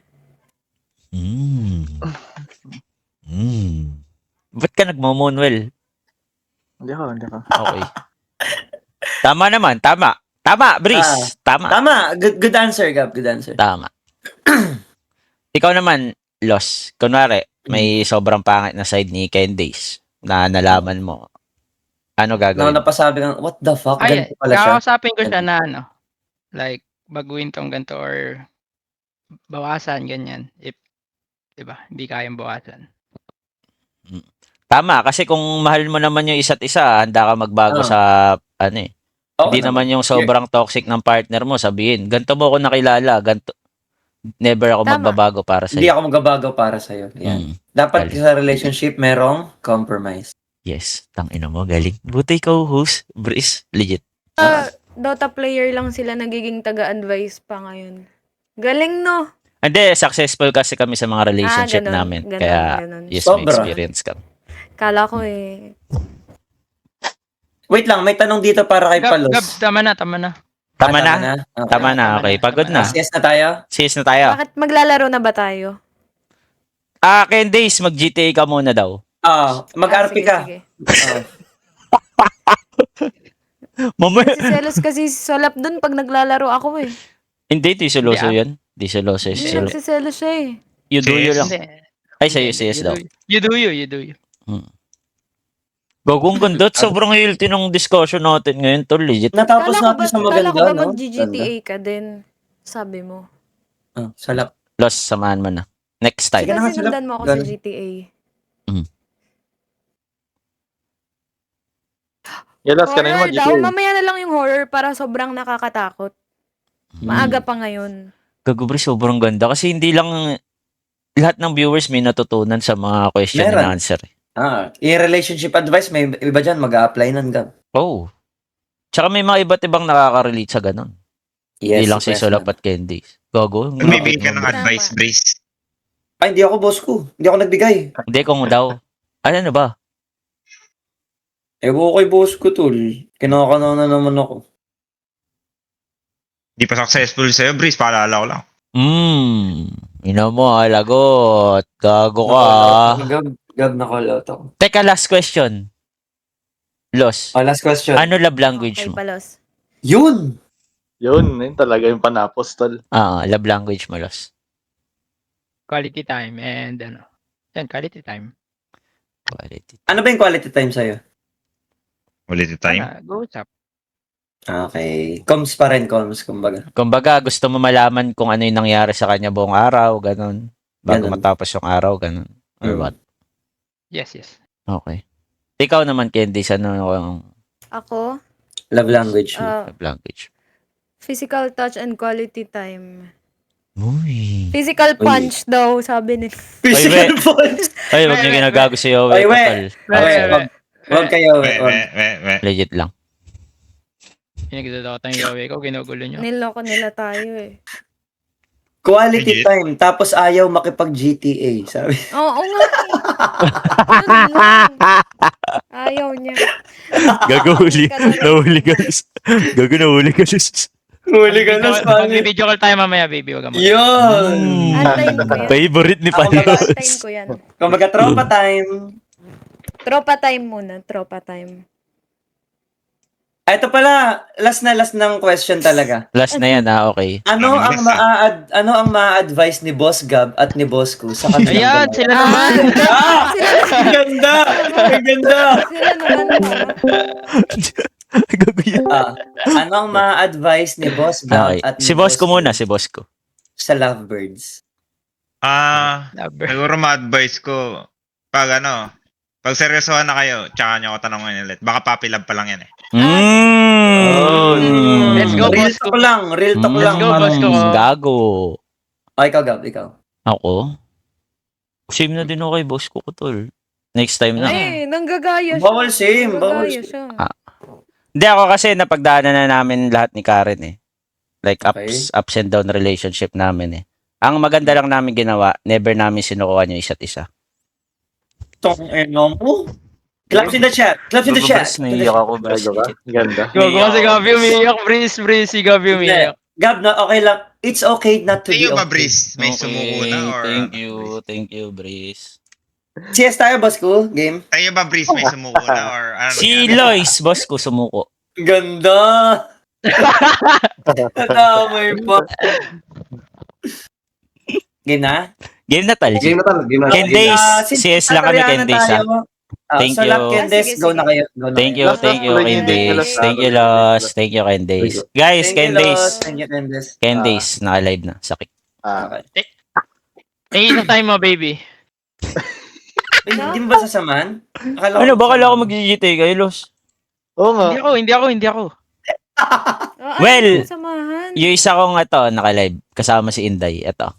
Ba't ka nagmo-moonwell? Hindi ako. Okay. Tama naman, tama. Tama, Breeze. Tama. Tama. Good answer, Gab. Good answer. Tama. Ikaw naman, Los. Kunwari, may sobrang pangit na side ni Candace na nalaman mo. Ano gagawin? Napasabi kang, what the fuck? Ay, Ganito pala siya. kakausapin ko siya na ano, like, baguhin tong ganito or bawasan, ganyan. If, diba, hindi kayang bawasan. Tama, kasi kung mahal mo naman yung isa't isa, handa ka magbago Oo. sa, ano eh. Oo Hindi naman yung sobrang toxic ng partner mo, sabihin, ganito mo ako nakilala, ganito. Never ako Tama. magbabago para Hindi sa'yo. ako magabago para sa'yo. Yan. Mm. Dapat Galing. sa relationship, merong compromise. Yes, tangina mo, galing. Buti ikaw, host, Breeze, legit. Dota player lang sila nagiging taga-advise pa ngayon. Galing, no? Hindi, successful kasi kami sa mga relationship Ganon, namin. ganon, Kaya, ganon. yes, may Sobra. experience ka. Kala ko eh. Wait lang, may tanong dito para kay Gab, Palos. tama na. Tama na? Okay. Tama na, okay. Pagod na. Yes na tayo? Sis na tayo. Bakit maglalaro na ba tayo? Candace, mag-GTA ka muna daw. Mag-RP sige, ka. sige. Mamaya. Si Celos kasi solap dun pag naglalaro ako eh. Hindi, di seloso Hindi, yan. Di seloso. Hindi Selo. nagsiselos siya eh. You do you Sis. lang. Hindi. Ay, sa'yo, sis daw. You do you. Gagong ganda. Sobrang healthy ng discussion natin ngayon, tol. Legit. Natapos natin sa maganda, kala ko ba no? mag-GTA ka din? Sabi mo. Salap. Lost, samahan mo na. Next time. Sige na nga, Kasi sinundan mo ako sa Ganun. GTA. Yalas ka na yung Horror daw. mag-GTA. Mamaya na lang yung horror para sobrang nakakatakot. Maaga pa ngayon. Gago, bro, sobrang ganda. Kasi hindi lang lahat ng viewers may natutunan sa mga question Meron. and answer. Yung relationship advice, may iba dyan, mag-a-apply nun, Gab. Oh. Tsaka may mga iba't ibang nakaka-relate sa ganun. Hindi lang si Solap at Candice. Gago. Magbibigay ka ng Tama. advice, Breeze. Ay, hindi ako boss ko. Hindi ako nagbigay. Hindi, kung daw. Ano ba? Ewan ko kay boss ko, tol. Kinakana na naman ako. Di pa successful sa'yo, Breeze. Paalala ko lang. Ina mo, lagot. Gago ka. Gab, na-call out ako. Teka, last question. Los. Last question. Ano love language Okay, mo? Palos. Yun! Yun talaga yung panapos, tol. Love language mo, Los. Quality time and ano. Yan, quality time. Quality. Ano ba yung quality time sa'yo? Ulit yung time. Go usap. Okay. Comms pa rin, kumbaga. Kumbaga, gusto mo malaman kung ano yung nangyari sa kanya buong araw, ganun. Bago Ganun. matapos yung araw, ganun. Or Mm. what? Yes. Okay. Ikaw naman, Candice, ano yung Ako, Love language mo. love language? physical touch and quality time. Uy. Physical punch daw, sabi nila. Physical points. Ay, huwag niyo ginagago si Yowie. Ay, we. Kapal. Wag kayo, We, wag. we. Legit lang. Pinagdadota yung gawi ko, ginugulo nyo. Niloko nila tayo eh. Quality Legit? time, tapos ayaw makipag-GTA, sabi. Oo nga eh. Yun lang. Ayaw niya. Gagahuli. Nahuli ka. Gago nahuli ka. Huli ka na, Spanish. Mag-video call tayo mamaya, baby. Wag ka mag- Yun! Antayin ko yan. Favorite ni Ako Palos. Antayin ko yan. Kung magka-tropa time. Tropa time muna. Tropa time. Ito pala, last ng question talaga. Last na yan, okay. Ano ang ma-advise ni Boss Gab at ni Boss Ko sa kanilang Ayan, dalawa? sila naman. Ah! Ang ganda! Ang ganda! Sila naman Gago yan. Ano ang ma-advise ni Boss Gab Okay. at ni Si boss ko muna, si boss ko. sa lovebirds? Siguro ma-advise ko, pag seryosohan na kayo, tsaka nyo ako tanongin ulit. Baka puppy love pa lang yan eh. Let's go, Real boss ko. talk lang, real talk lang. go, boss ko. Gago. Ikaw, Gab, ikaw. Ako? Same na din ako kay boss ko, tol. Next time na. Ay, nanggagaya siya. Bawal same, bawal Nanggagaya same. siya. Hindi ako kasi napagdaanan na namin lahat ni Karen eh. Like Okay. ups and down relationship namin eh. Ang maganda lang namin ginawa, never namin sinukuhan yung isa't isa. Tong mo. Claps in the chat. Claps in the chat. Naiiyak ako, bro. Ganda. Gago kasi Gabi umiiyak, Breeze, si Gabi umiiyak. Gab, na okay lang. It's okay not to be Sa'yo ba, okay. Breeze? May sumuko na or... Thank you, Breeze. CS tayo, boss ko. Game. Sa'yo ba, Breeze? May sumuko na or ano Si nangyari? Lois, boss ko, sumuko. Ganda! Natamay pa. Game na? Game na tal. Game na tal. Game na. Ken Days. Since CS lang kami, Ken Ariana Days, tayo, Thank so you. lang, Ken Days, Sige, go sige. na kayo. Go na Thank you, kayo. thank you, Last, Ken last, Days. last. Thank you, Los. Thank you, Ken Days. Guys, Thank Ken you, Days. Los. Thank you, Ken Days. Ken Days, naka-live na. Sakit. Okay. Naiisa time mo, baby. Hindi mo ba sasamahan? Akala Ano, ko- baka lang ako mag-GT kayo, Los. Oo nga. Hindi ako. Ah, Well, samahan. Yung isa kong ito, naka-live, kasama si Inday. Ito.